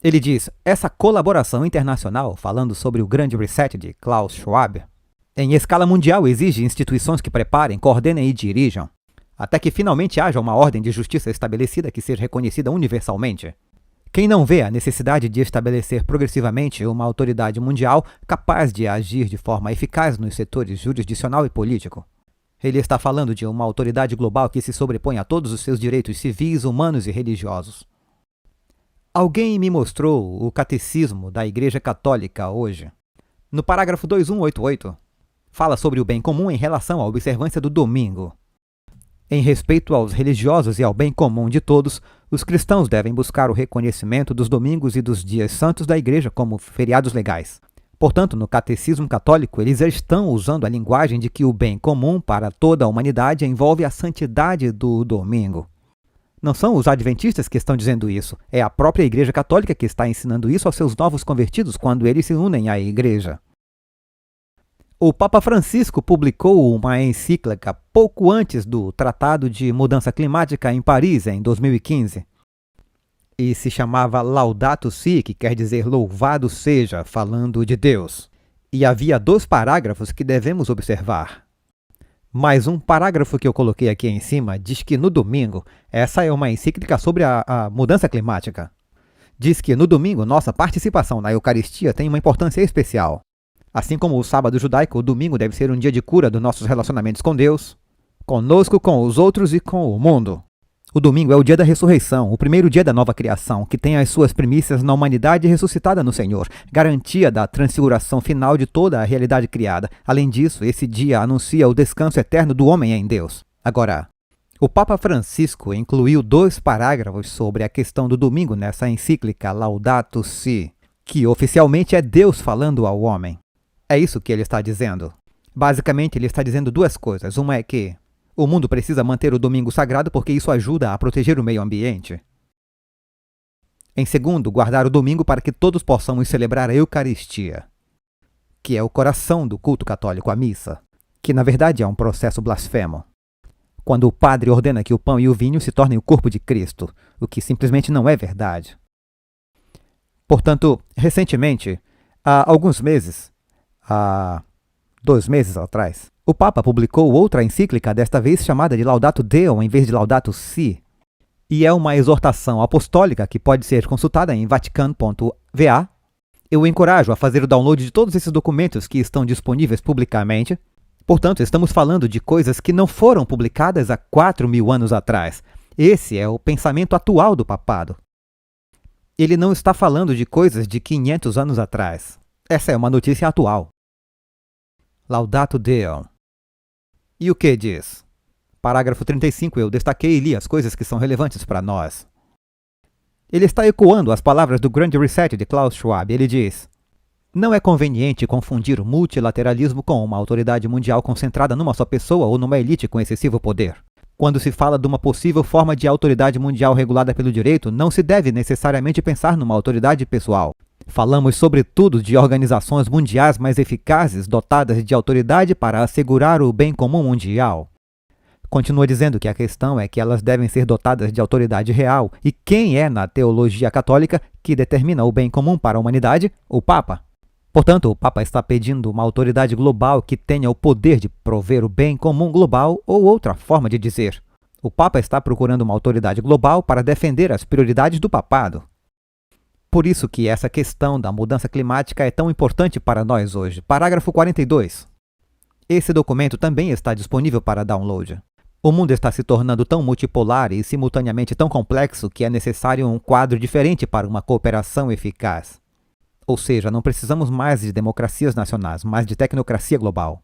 Ele diz, essa colaboração internacional, falando sobre o grande reset de Klaus Schwab, em escala mundial exige instituições que preparem, coordenem e dirijam, até que finalmente haja uma ordem de justiça estabelecida que seja reconhecida universalmente. Quem não vê a necessidade de estabelecer progressivamente uma autoridade mundial capaz de agir de forma eficaz nos setores jurisdicional e político? Ele está falando de uma autoridade global que se sobrepõe a todos os seus direitos civis, humanos e religiosos. Alguém me mostrou o catecismo da Igreja Católica hoje. No parágrafo 2188, fala sobre o bem comum em relação à observância do domingo. Em respeito aos religiosos e ao bem comum de todos, os cristãos devem buscar o reconhecimento dos domingos e dos dias santos da Igreja como feriados legais. Portanto, no Catecismo Católico, eles estão usando a linguagem de que o bem comum para toda a humanidade envolve a santidade do domingo. Não são os adventistas que estão dizendo isso, é a própria Igreja Católica que está ensinando isso aos seus novos convertidos quando eles se unem à Igreja. O Papa Francisco publicou uma encíclica pouco antes do Tratado de Mudança Climática em Paris, em 2015. E se chamava Laudato Si, que quer dizer louvado seja, falando de Deus. E havia 2 parágrafos que devemos observar. Mas um parágrafo que eu coloquei aqui em cima diz que no domingo, essa é uma encíclica sobre a mudança climática. Diz que no domingo nossa participação na Eucaristia tem uma importância especial. Assim como o sábado judaico, o domingo deve ser um dia de cura dos nossos relacionamentos com Deus, conosco, com os outros e com o mundo. O domingo é o dia da ressurreição, o primeiro dia da nova criação, que tem as suas primícias na humanidade ressuscitada no Senhor, garantia da transfiguração final de toda a realidade criada. Além disso, esse dia anuncia o descanso eterno do homem em Deus. Agora, o Papa Francisco incluiu 2 parágrafos sobre a questão do domingo nessa encíclica Laudato Si, que oficialmente é Deus falando ao homem. É isso que ele está dizendo. Basicamente, ele está dizendo 2 coisas. Uma é que o mundo precisa manter o domingo sagrado porque isso ajuda a proteger o meio ambiente. Em segundo, guardar o domingo para que todos possamos celebrar a Eucaristia, que é o coração do culto católico, a missa, que na verdade é um processo blasfemo. Quando o padre ordena que o pão e o vinho se tornem o corpo de Cristo, o que simplesmente não é verdade. Portanto, recentemente, há alguns meses, há 2 meses atrás, o Papa publicou outra encíclica, desta vez chamada de Laudato Deum em vez de Laudato Si, e é uma exortação apostólica que pode ser consultada em vatican.va. Eu o encorajo a fazer o download de todos esses documentos que estão disponíveis publicamente. Portanto, estamos falando de coisas que não foram publicadas há 4.000 anos atrás. Esse é o pensamento atual do papado. Ele não está falando de coisas de 500 anos atrás. Essa é uma notícia atual. Laudato Deum. E o que diz? Parágrafo 35, eu destaquei e li as coisas que são relevantes para nós. Ele está ecoando as palavras do Grand Reset de Klaus Schwab. Ele diz: não é conveniente confundir o multilateralismo com uma autoridade mundial concentrada numa só pessoa ou numa elite com excessivo poder. Quando se fala de uma possível forma de autoridade mundial regulada pelo direito, não se deve necessariamente pensar numa autoridade pessoal. Falamos sobretudo de organizações mundiais mais eficazes, dotadas de autoridade para assegurar o bem comum mundial. Continua dizendo que a questão é que elas devem ser dotadas de autoridade real. E quem é, na teologia católica, que determina o bem comum para a humanidade? O Papa. Portanto, o Papa está pedindo uma autoridade global que tenha o poder de prover o bem comum global, ou outra forma de dizer. O Papa está procurando uma autoridade global para defender as prioridades do papado. Por isso que essa questão da mudança climática é tão importante para nós hoje. Parágrafo 42. Esse documento também está disponível para download. O mundo está se tornando tão multipolar e simultaneamente tão complexo que é necessário um quadro diferente para uma cooperação eficaz. Ou seja, não precisamos mais de democracias nacionais, mas de tecnocracia global.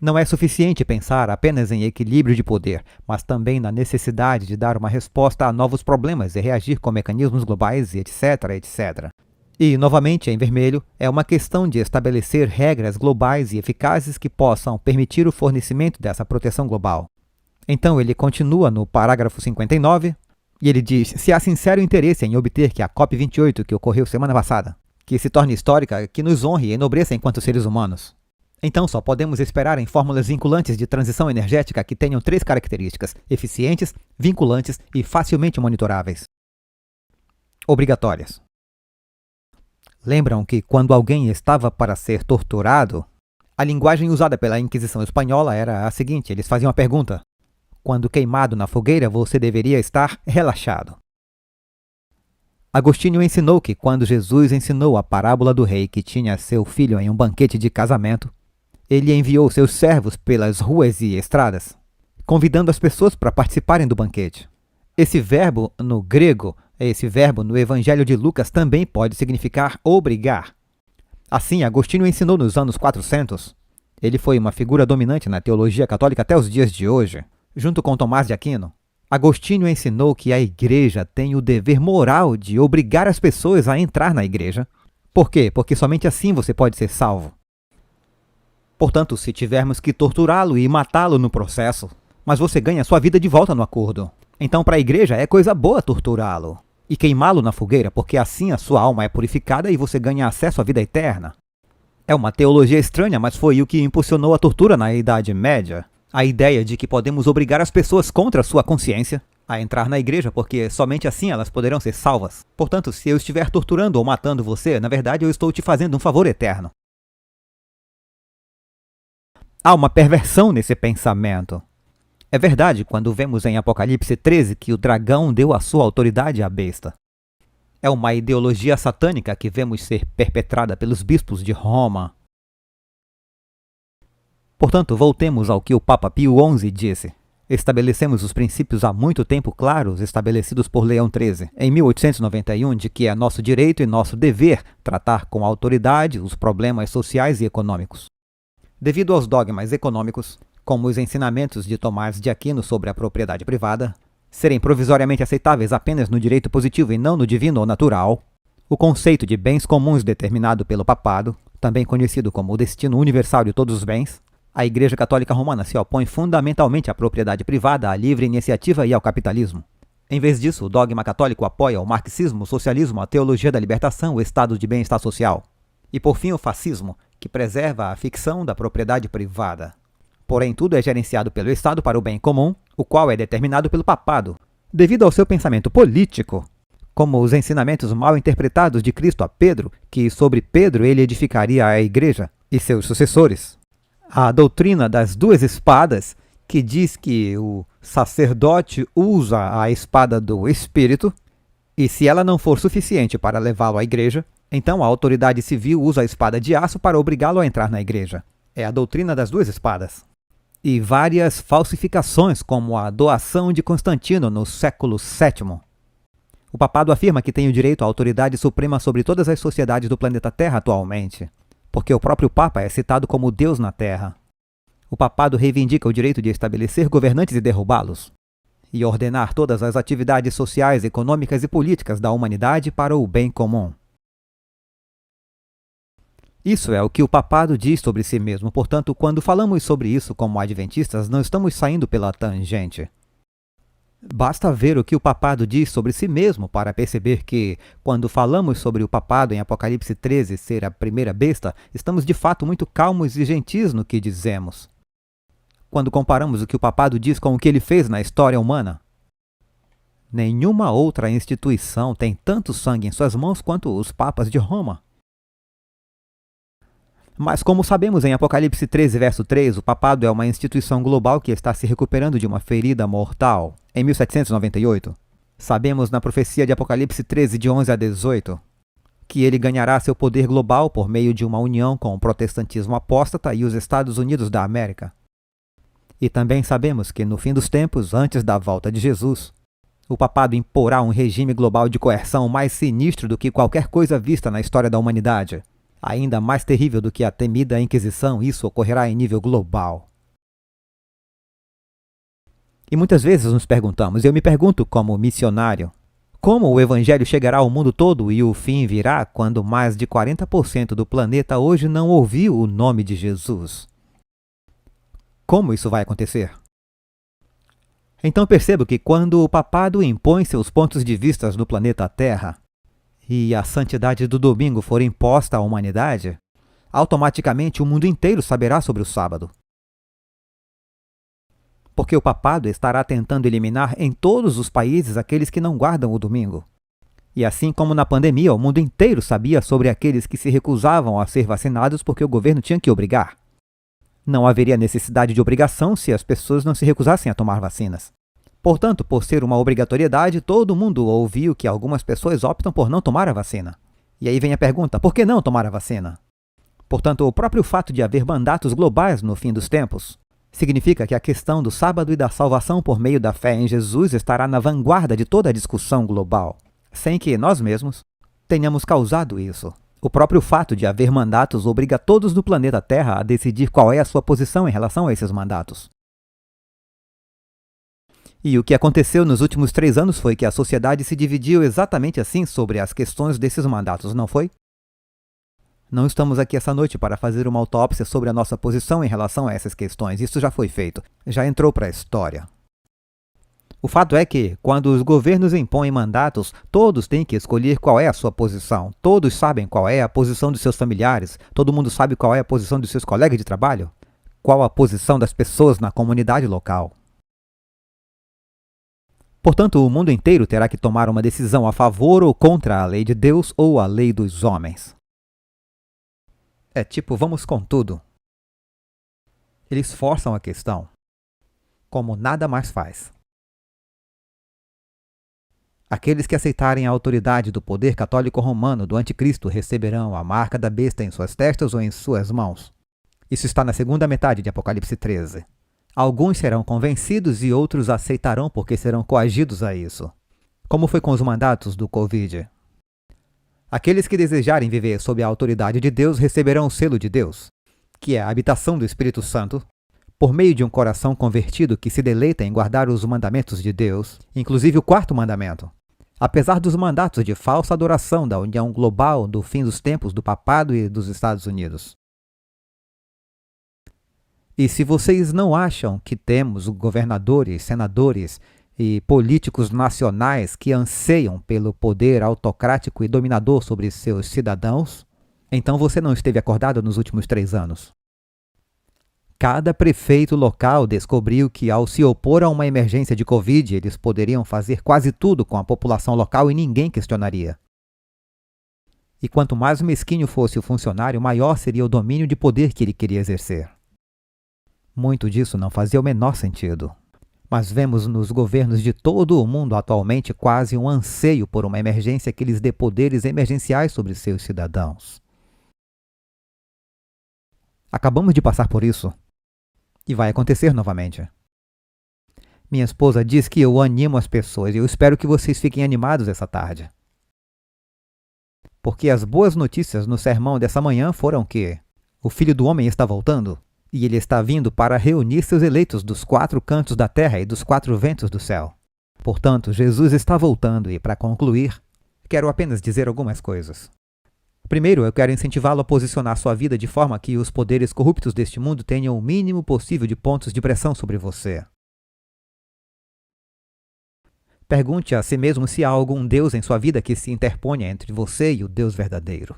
Não é suficiente pensar apenas em equilíbrio de poder, mas também na necessidade de dar uma resposta a novos problemas e reagir com mecanismos globais e etc, etc. E, novamente, em vermelho, é uma questão de estabelecer regras globais e eficazes que possam permitir o fornecimento dessa proteção global. Então ele continua no parágrafo 59, e ele diz: se há sincero interesse em obter que a COP28, que ocorreu semana passada, que se torne histórica, que nos honre e enobreça enquanto seres humanos, então só podemos esperar em fórmulas vinculantes de transição energética que tenham 3 características: eficientes, vinculantes e facilmente monitoráveis. Obrigatórias. Lembram que quando alguém estava para ser torturado, a linguagem usada pela Inquisição Espanhola era a seguinte: eles faziam a pergunta: quando queimado na fogueira, você deveria estar relaxado. Agostinho ensinou que quando Jesus ensinou a parábola do rei que tinha seu filho em um banquete de casamento, ele enviou seus servos pelas ruas e estradas, convidando as pessoas para participarem do banquete. Esse verbo no grego, esse verbo no Evangelho de Lucas também pode significar obrigar. Assim, Agostinho ensinou nos anos 400. Ele foi uma figura dominante na teologia católica até os dias de hoje. Junto com Tomás de Aquino, Agostinho ensinou que a igreja tem o dever moral de obrigar as pessoas a entrar na igreja. Por quê? Porque somente assim você pode ser salvo. Portanto, se tivermos que torturá-lo e matá-lo no processo, mas você ganha sua vida de volta no acordo. Então, para a igreja é coisa boa torturá-lo e queimá-lo na fogueira, porque assim a sua alma é purificada e você ganha acesso à vida eterna. É uma teologia estranha, mas foi o que impulsionou a tortura na Idade Média. A ideia de que podemos obrigar as pessoas contra sua consciência a entrar na igreja, porque somente assim elas poderão ser salvas. Portanto, se eu estiver torturando ou matando você, na verdade eu estou te fazendo um favor eterno. Há uma perversão nesse pensamento. É verdade quando vemos em Apocalipse 13 que o dragão deu a sua autoridade à besta. É uma ideologia satânica que vemos ser perpetrada pelos bispos de Roma. Portanto, voltemos ao que o Papa Pio XI disse. Estabelecemos os princípios há muito tempo claros estabelecidos por Leão XIII, em 1891, de que é nosso direito e nosso dever tratar com autoridade os problemas sociais e econômicos. Devido aos dogmas econômicos, como os ensinamentos de Tomás de Aquino sobre a propriedade privada, serem provisoriamente aceitáveis apenas no direito positivo e não no divino ou natural, o conceito de bens comuns determinado pelo papado, também conhecido como o destino universal de todos os bens, a Igreja Católica Romana se opõe fundamentalmente à propriedade privada, à livre iniciativa e ao capitalismo. Em vez disso, o dogma católico apoia o marxismo, o socialismo, a teologia da libertação, o estado de bem-estar social. E por fim o fascismo, que preserva a ficção da propriedade privada. Porém, tudo é gerenciado pelo Estado para o bem comum, o qual é determinado pelo papado, devido ao seu pensamento político, como os ensinamentos mal interpretados de Cristo a Pedro, que sobre Pedro ele edificaria a igreja e seus sucessores. A doutrina das duas espadas, que diz que o sacerdote usa a espada do Espírito, e se ela não for suficiente para levá-lo à igreja, então a autoridade civil usa a espada de aço para obrigá-lo a entrar na igreja. É a doutrina das duas espadas. E várias falsificações, como a doação de Constantino no século VII. O papado afirma que tem o direito à autoridade suprema sobre todas as sociedades do planeta Terra atualmente, porque o próprio Papa é citado como Deus na Terra. O papado reivindica o direito de estabelecer governantes e derrubá-los, e ordenar todas as atividades sociais, econômicas e políticas da humanidade para o bem comum. Isso é o que o papado diz sobre si mesmo, portanto, quando falamos sobre isso como adventistas, não estamos saindo pela tangente. Basta ver o que o papado diz sobre si mesmo para perceber que, quando falamos sobre o papado em Apocalipse 13 ser a primeira besta, estamos de fato muito calmos e gentis no que dizemos. Quando comparamos o que o papado diz com o que ele fez na história humana, nenhuma outra instituição tem tanto sangue em suas mãos quanto os papas de Roma. Mas como sabemos em Apocalipse 13, verso 3, o papado é uma instituição global que está se recuperando de uma ferida mortal. Em 1798, sabemos na profecia de Apocalipse 13, de 11 a 18, que ele ganhará seu poder global por meio de uma união com o protestantismo apóstata e os Estados Unidos da América. E também sabemos que no fim dos tempos, antes da volta de Jesus, o papado imporá um regime global de coerção mais sinistro do que qualquer coisa vista na história da humanidade. Ainda mais terrível do que a temida Inquisição, isso ocorrerá em nível global. E muitas vezes nos perguntamos, eu me pergunto como missionário, como o Evangelho chegará ao mundo todo e o fim virá quando mais de 40% do planeta hoje não ouviu o nome de Jesus? Como isso vai acontecer? Então percebo que quando o papado impõe seus pontos de vista no planeta Terra, e a santidade do domingo for imposta à humanidade, automaticamente o mundo inteiro saberá sobre o sábado. Porque o papado estará tentando eliminar em todos os países aqueles que não guardam o domingo. E assim como na pandemia, o mundo inteiro sabia sobre aqueles que se recusavam a ser vacinados porque o governo tinha que obrigar. Não haveria necessidade de obrigação se as pessoas não se recusassem a tomar vacinas. Portanto, por ser uma obrigatoriedade, todo mundo ouviu que algumas pessoas optam por não tomar a vacina. E aí vem a pergunta, por que não tomar a vacina? Portanto, o próprio fato de haver mandatos globais no fim dos tempos significa que a questão do sábado e da salvação por meio da fé em Jesus estará na vanguarda de toda a discussão global, sem que nós mesmos tenhamos causado isso. O próprio fato de haver mandatos obriga todos do planeta Terra a decidir qual é a sua posição em relação a esses mandatos. E o que aconteceu nos últimos 3 anos foi que a sociedade se dividiu exatamente assim sobre as questões desses mandatos, não foi? Não estamos aqui essa noite para fazer uma autópsia sobre a nossa posição em relação a essas questões. Isso já foi feito. Já entrou para a história. O fato é que, quando os governos impõem mandatos, todos têm que escolher qual é a sua posição. Todos sabem qual é a posição de seus familiares. Todo mundo sabe qual é a posição de seus colegas de trabalho. Qual a posição das pessoas na comunidade local. Portanto, o mundo inteiro terá que tomar uma decisão a favor ou contra a lei de Deus ou a lei dos homens. É tipo, vamos com tudo. Eles forçam a questão, como nada mais faz. Aqueles que aceitarem a autoridade do poder católico romano do anticristo receberão a marca da besta em suas testas ou em suas mãos. Isso está na segunda metade de Apocalipse 13. Alguns serão convencidos e outros aceitarão porque serão coagidos a isso. Como foi com os mandatos do Covid? Aqueles que desejarem viver sob a autoridade de Deus receberão o selo de Deus, que é a habitação do Espírito Santo, por meio de um coração convertido que se deleita em guardar os mandamentos de Deus, inclusive o 4º mandamento. Apesar dos mandatos de falsa adoração da União Global do fim dos tempos do Papado e dos Estados Unidos. E se vocês não acham que temos governadores, senadores e políticos nacionais que anseiam pelo poder autocrático e dominador sobre seus cidadãos, então você não esteve acordado nos últimos 3 anos. Cada prefeito local descobriu que, ao se opor a uma emergência de Covid, eles poderiam fazer quase tudo com a população local e ninguém questionaria. E quanto mais mesquinho fosse o funcionário, maior seria o domínio de poder que ele queria exercer. Muito disso não fazia o menor sentido. Mas vemos nos governos de todo o mundo atualmente quase um anseio por uma emergência que lhes dê poderes emergenciais sobre seus cidadãos. Acabamos de passar por isso. E vai acontecer novamente. Minha esposa diz que eu animo as pessoas e eu espero que vocês fiquem animados essa tarde. Porque as boas notícias no sermão dessa manhã foram que o Filho do Homem está voltando e ele está vindo para reunir seus eleitos dos 4 cantos da terra e dos 4 ventos do céu. Portanto, Jesus está voltando e, para concluir, quero apenas dizer algumas coisas. Primeiro, eu quero incentivá-lo a posicionar sua vida de forma que os poderes corruptos deste mundo tenham o mínimo possível de pontos de pressão sobre você. Pergunte a si mesmo se há algum Deus em sua vida que se interponha entre você e o Deus verdadeiro.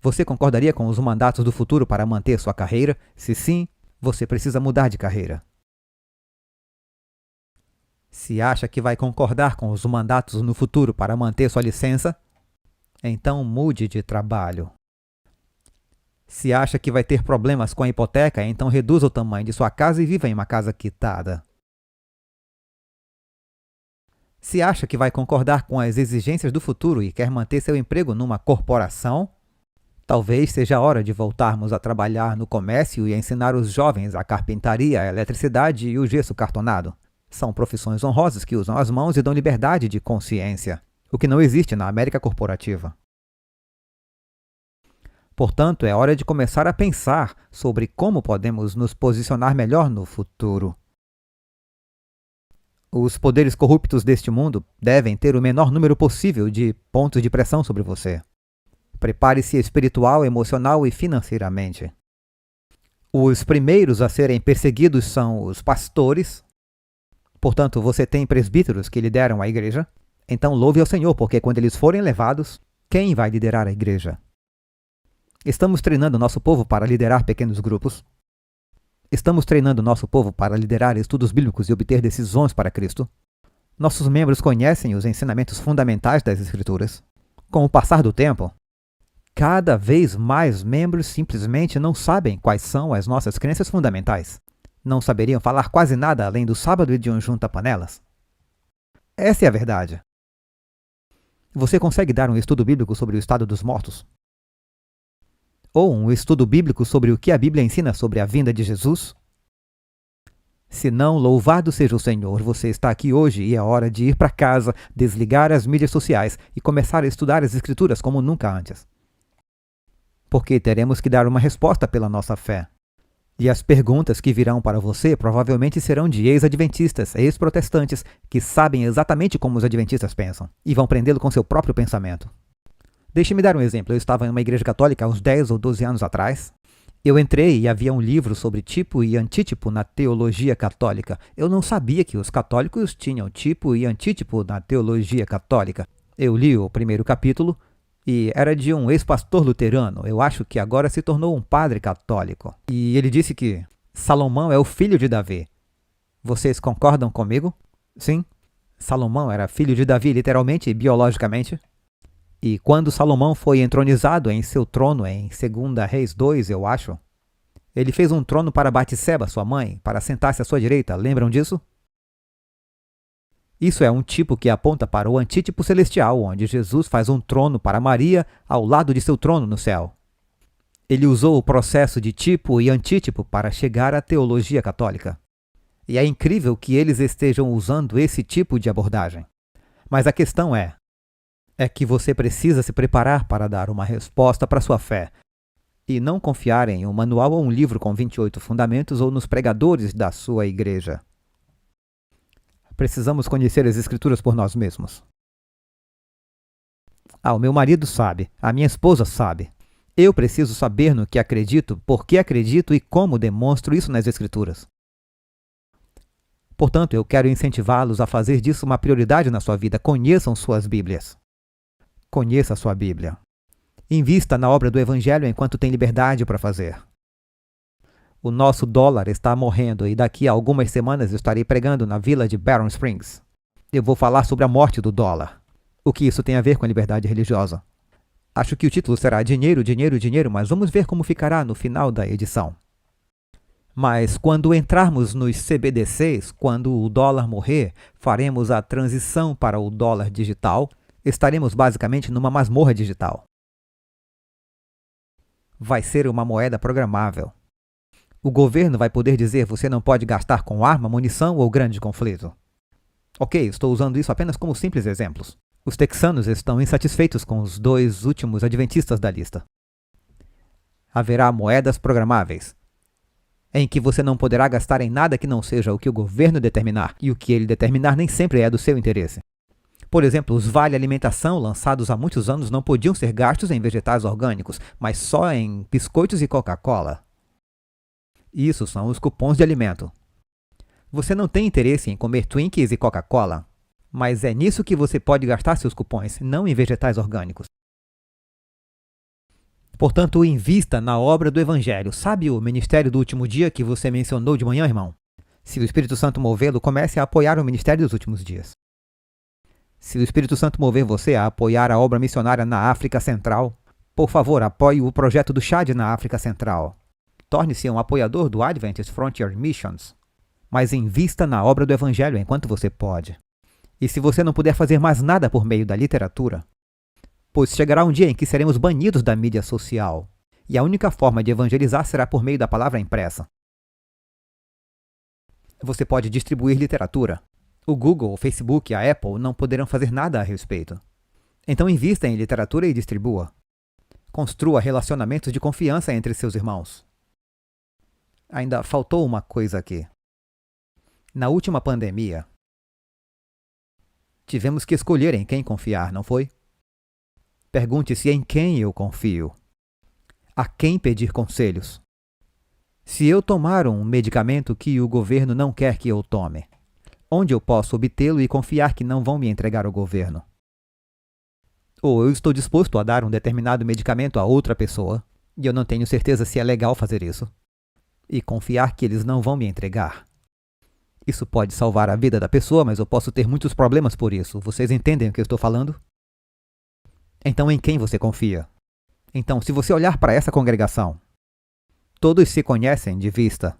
Você concordaria com os mandatos do futuro para manter sua carreira? Se sim, você precisa mudar de carreira. Se acha que vai concordar com os mandatos no futuro para manter sua licença, então mude de trabalho. Se acha que vai ter problemas com a hipoteca, então reduza o tamanho de sua casa e viva em uma casa quitada. Se acha que vai concordar com as exigências do futuro e quer manter seu emprego numa corporação, talvez seja a hora de voltarmos a trabalhar no comércio e ensinar os jovens a carpintaria, a eletricidade e o gesso cartonado. São profissões honrosas que usam as mãos e dão liberdade de consciência, o que não existe na América corporativa. Portanto, é hora de começar a pensar sobre como podemos nos posicionar melhor no futuro. Os poderes corruptos deste mundo devem ter o menor número possível de pontos de pressão sobre você. Prepare-se espiritual, emocional e financeiramente. Os primeiros a serem perseguidos são os pastores. Portanto, você tem presbíteros que lideram a igreja. Então louve ao Senhor, porque quando eles forem levados, quem vai liderar a igreja? Estamos treinando nosso povo para liderar pequenos grupos. Estamos treinando nosso povo para liderar estudos bíblicos e obter decisões para Cristo. Nossos membros conhecem os ensinamentos fundamentais das Escrituras. Com o passar do tempo, cada vez mais membros simplesmente não sabem quais são as nossas crenças fundamentais. Não saberiam falar quase nada além do sábado e de um junta-panelas. Essa é a verdade. Você consegue dar um estudo bíblico sobre o estado dos mortos? Ou um estudo bíblico sobre o que a Bíblia ensina sobre a vinda de Jesus? Se não, louvado seja o Senhor, você está aqui hoje e é hora de ir para casa, desligar as mídias sociais e começar a estudar as Escrituras como nunca antes. Porque teremos que dar uma resposta pela nossa fé. E as perguntas que virão para você provavelmente serão de ex-adventistas, ex-protestantes, que sabem exatamente como os adventistas pensam, e vão prendê-lo com seu próprio pensamento. Deixe-me dar um exemplo. Eu estava em uma igreja católica há uns 10 ou 12 anos atrás. Eu entrei e havia um livro sobre tipo e antítipo na teologia católica. Eu não sabia que os católicos tinham tipo e antítipo na teologia católica. Eu li o primeiro capítulo e era de um ex-pastor luterano. Eu acho que agora se tornou um padre católico. E ele disse que Salomão é o filho de Davi. Vocês concordam comigo? Sim. Salomão era filho de Davi, literalmente e biologicamente. E quando Salomão foi entronizado em seu trono em 2 Reis 2, eu acho, ele fez um trono para Batseba, sua mãe, para sentar-se à sua direita. Lembram disso? Isso é um tipo que aponta para o antítipo celestial, onde Jesus faz um trono para Maria ao lado de seu trono no céu. Ele usou o processo de tipo e antítipo para chegar à teologia católica. E é incrível que eles estejam usando esse tipo de abordagem. Mas a questão é que você precisa se preparar para dar uma resposta para sua fé e não confiar em um manual ou um livro com 28 fundamentos ou nos pregadores da sua igreja. Precisamos conhecer as Escrituras por nós mesmos. O meu marido sabe, a minha esposa sabe. Eu preciso saber no que acredito, por que acredito e como demonstro isso nas Escrituras. Portanto, eu quero incentivá-los a fazer disso uma prioridade na sua vida. Conheçam suas Bíblias. Conheça a sua Bíblia. Invista na obra do Evangelho enquanto tem liberdade para fazer. O nosso dólar está morrendo e daqui a algumas semanas eu estarei pregando na vila de Barron Springs. Eu vou falar sobre a morte do dólar. O que isso tem a ver com a liberdade religiosa? Acho que o título será Dinheiro, Dinheiro, Dinheiro, mas vamos ver como ficará no final da edição. Mas quando entrarmos nos CBDCs, quando o dólar morrer, faremos a transição para o dólar digital. Estaremos basicamente numa masmorra digital. Vai ser uma moeda programável. O governo vai poder dizer você não pode gastar com arma, munição ou grande conflito. Ok, estou usando isso apenas como simples exemplos. Os texanos estão insatisfeitos com os 2 últimos adventistas da lista. Haverá moedas programáveis, em que você não poderá gastar em nada que não seja o que o governo determinar, e o que ele determinar nem sempre é do seu interesse. Por exemplo, os vale-alimentação lançados há muitos anos não podiam ser gastos em vegetais orgânicos, mas só em biscoitos e Coca-Cola. Isso são os cupons de alimento. Você não tem interesse em comer Twinkies e Coca-Cola, mas é nisso que você pode gastar seus cupons, não em vegetais orgânicos. Portanto, invista na obra do Evangelho. Sabe o ministério do último dia que você mencionou de manhã, irmão? Se o Espírito Santo movê-lo, comece a apoiar o ministério dos últimos dias. Se o Espírito Santo mover você a apoiar a obra missionária na África Central, por favor, apoie o projeto do Chad na África Central. Torne-se um apoiador do Adventist Frontier Missions. Mas invista na obra do Evangelho enquanto você pode. E se você não puder fazer mais nada por meio da literatura, pois chegará um dia em que seremos banidos da mídia social, e a única forma de evangelizar será por meio da palavra impressa. Você pode distribuir literatura. O Google, o Facebook e a Apple não poderão fazer nada a respeito. Então invista em literatura e distribua. Construa relacionamentos de confiança entre seus irmãos. Ainda faltou uma coisa aqui. Na última pandemia, tivemos que escolher em quem confiar, não foi? Pergunte-se em quem eu confio. A quem pedir conselhos? Se eu tomar um medicamento que o governo não quer que eu tome, onde eu posso obtê-lo e confiar que não vão me entregar ao governo? Ou eu estou disposto a dar um determinado medicamento a outra pessoa, e eu não tenho certeza se é legal fazer isso, e confiar que eles não vão me entregar. Isso pode salvar a vida da pessoa, mas eu posso ter muitos problemas por isso. Vocês entendem o que eu estou falando? Então, em quem você confia? Então, se você olhar para essa congregação, todos se conhecem de vista,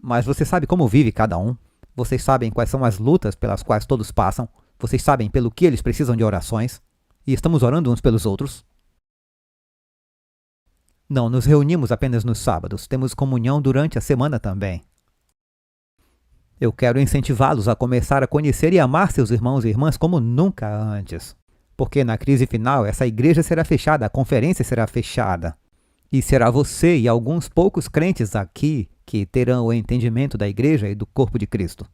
mas você sabe como vive cada um. Vocês sabem quais são as lutas pelas quais todos passam. Vocês sabem pelo que eles precisam de orações. E estamos orando uns pelos outros. Não nos reunimos apenas nos sábados. Temos comunhão durante a semana também. Eu quero incentivá-los a começar a conhecer e amar seus irmãos e irmãs como nunca antes. Porque na crise final, essa igreja será fechada, a conferência será fechada. E será você e alguns poucos crentes aqui que terão o entendimento da igreja e do corpo de Cristo.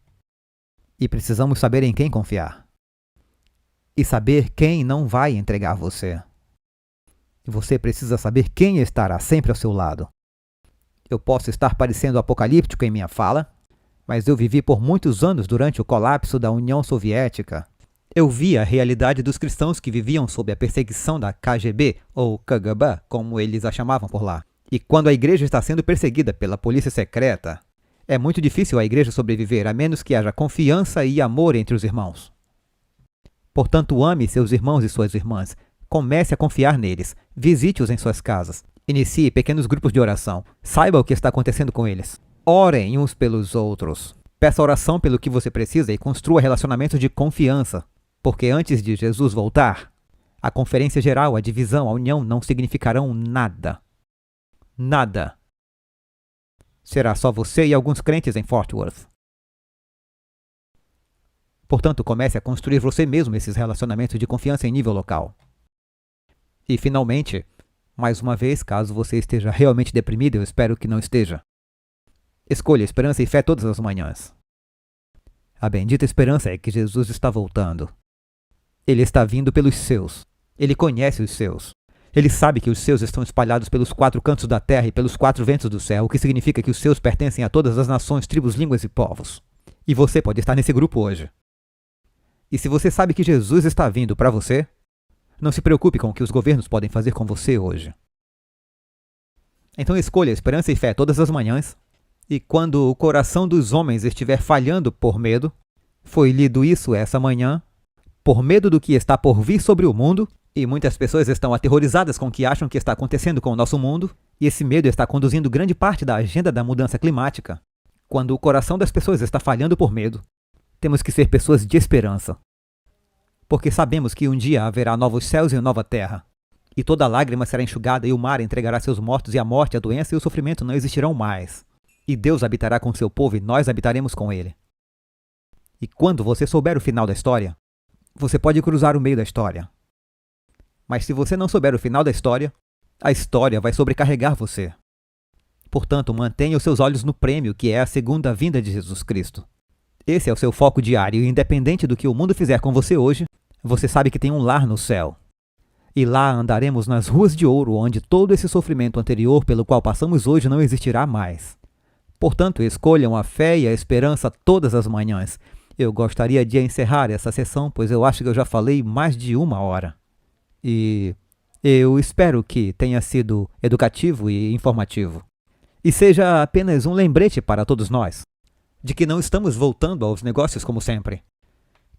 E precisamos saber em quem confiar. E saber quem não vai entregar você. E você precisa saber quem estará sempre ao seu lado. Eu posso estar parecendo apocalíptico em minha fala, mas eu vivi por muitos anos durante o colapso da União Soviética. Eu vi a realidade dos cristãos que viviam sob a perseguição da KGB, ou KGB, como eles a chamavam por lá. E quando a igreja está sendo perseguida pela polícia secreta, é muito difícil a igreja sobreviver a menos que haja confiança e amor entre os irmãos. Portanto, ame seus irmãos e suas irmãs. Comece a confiar neles. Visite-os em suas casas. Inicie pequenos grupos de oração. Saiba o que está acontecendo com eles. Orem uns pelos outros. Peça oração pelo que você precisa e construa relacionamentos de confiança. Porque antes de Jesus voltar, a conferência geral, a divisão, a união não significarão nada. Nada. Será só você e alguns crentes em Fort Worth. Portanto, comece a construir você mesmo esses relacionamentos de confiança em nível local. E, finalmente, mais uma vez, caso você esteja realmente deprimido, eu espero que não esteja. Escolha esperança e fé todas as manhãs. A bendita esperança é que Jesus está voltando. Ele está vindo pelos seus. Ele conhece os seus. Ele sabe que os seus estão espalhados pelos 4 cantos da terra e pelos 4 ventos do céu, o que significa que os seus pertencem a todas as nações, tribos, línguas e povos. E você pode estar nesse grupo hoje. E se você sabe que Jesus está vindo para você, não se preocupe com o que os governos podem fazer com você hoje. Então escolha esperança e fé todas as manhãs, e quando o coração dos homens estiver falhando por medo, foi lido isso essa manhã, por medo do que está por vir sobre o mundo, e muitas pessoas estão aterrorizadas com o que acham que está acontecendo com o nosso mundo, e esse medo está conduzindo grande parte da agenda da mudança climática. Quando o coração das pessoas está falhando por medo, temos que ser pessoas de esperança. Porque sabemos que um dia haverá novos céus e nova terra, e toda lágrima será enxugada e o mar entregará seus mortos e a morte, a doença e o sofrimento não existirão mais. E Deus habitará com seu povo e nós habitaremos com ele. E quando você souber o final da história, você pode cruzar o meio da história. Mas se você não souber o final da história, a história vai sobrecarregar você. Portanto, mantenha os seus olhos no prêmio, que é a segunda vinda de Jesus Cristo. Esse é o seu foco diário e independente do que o mundo fizer com você hoje, você sabe que tem um lar no céu. E lá andaremos nas ruas de ouro, onde todo esse sofrimento anterior pelo qual passamos hoje não existirá mais. Portanto, escolham a fé e a esperança todas as manhãs. Eu gostaria de encerrar essa sessão, pois eu acho que eu já falei mais de 1 hora. E eu espero que tenha sido educativo e informativo. E seja apenas um lembrete para todos nós, de que não estamos voltando aos negócios como sempre.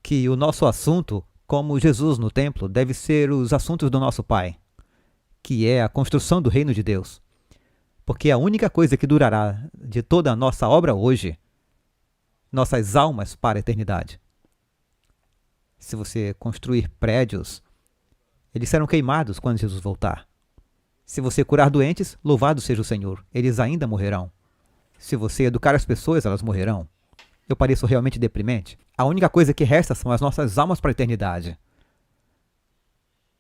Que o nosso assunto, como Jesus no templo, deve ser os assuntos do nosso Pai, que é a construção do reino de Deus. Porque a única coisa que durará de toda a nossa obra hoje, nossas almas para a eternidade. Se você construir prédios, eles serão queimados quando Jesus voltar. Se você curar doentes, louvado seja o Senhor, eles ainda morrerão. Se você educar as pessoas, elas morrerão. Eu pareço realmente deprimente. A única coisa que resta são as nossas almas para a eternidade.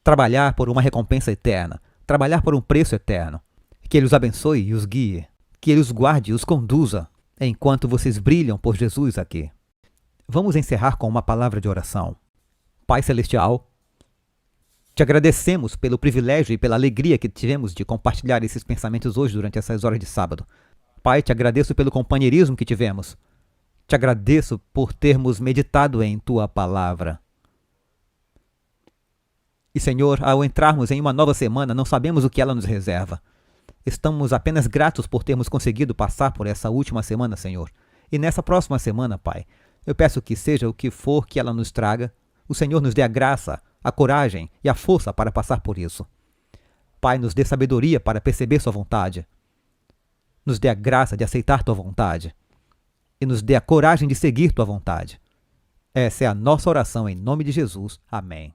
Trabalhar por uma recompensa eterna. Trabalhar por um preço eterno. Que Ele os abençoe e os guie. Que Ele os guarde e os conduza, enquanto vocês brilham por Jesus aqui. Vamos encerrar com uma palavra de oração. Pai Celestial, te agradecemos pelo privilégio e pela alegria que tivemos de compartilhar esses pensamentos hoje durante essas horas de sábado. Pai, te agradeço pelo companheirismo que tivemos. Te agradeço por termos meditado em Tua palavra. E, Senhor, ao entrarmos em uma nova semana, não sabemos o que ela nos reserva. Estamos apenas gratos por termos conseguido passar por essa última semana, Senhor. E nessa próxima semana, Pai, eu peço que seja o que for que ela nos traga, o Senhor nos dê a graça, a coragem e a força para passar por isso. Pai, nos dê sabedoria para perceber Sua vontade. Nos dê a graça de aceitar Tua vontade. E nos dê a coragem de seguir Tua vontade. Essa é a nossa oração em nome de Jesus. Amém.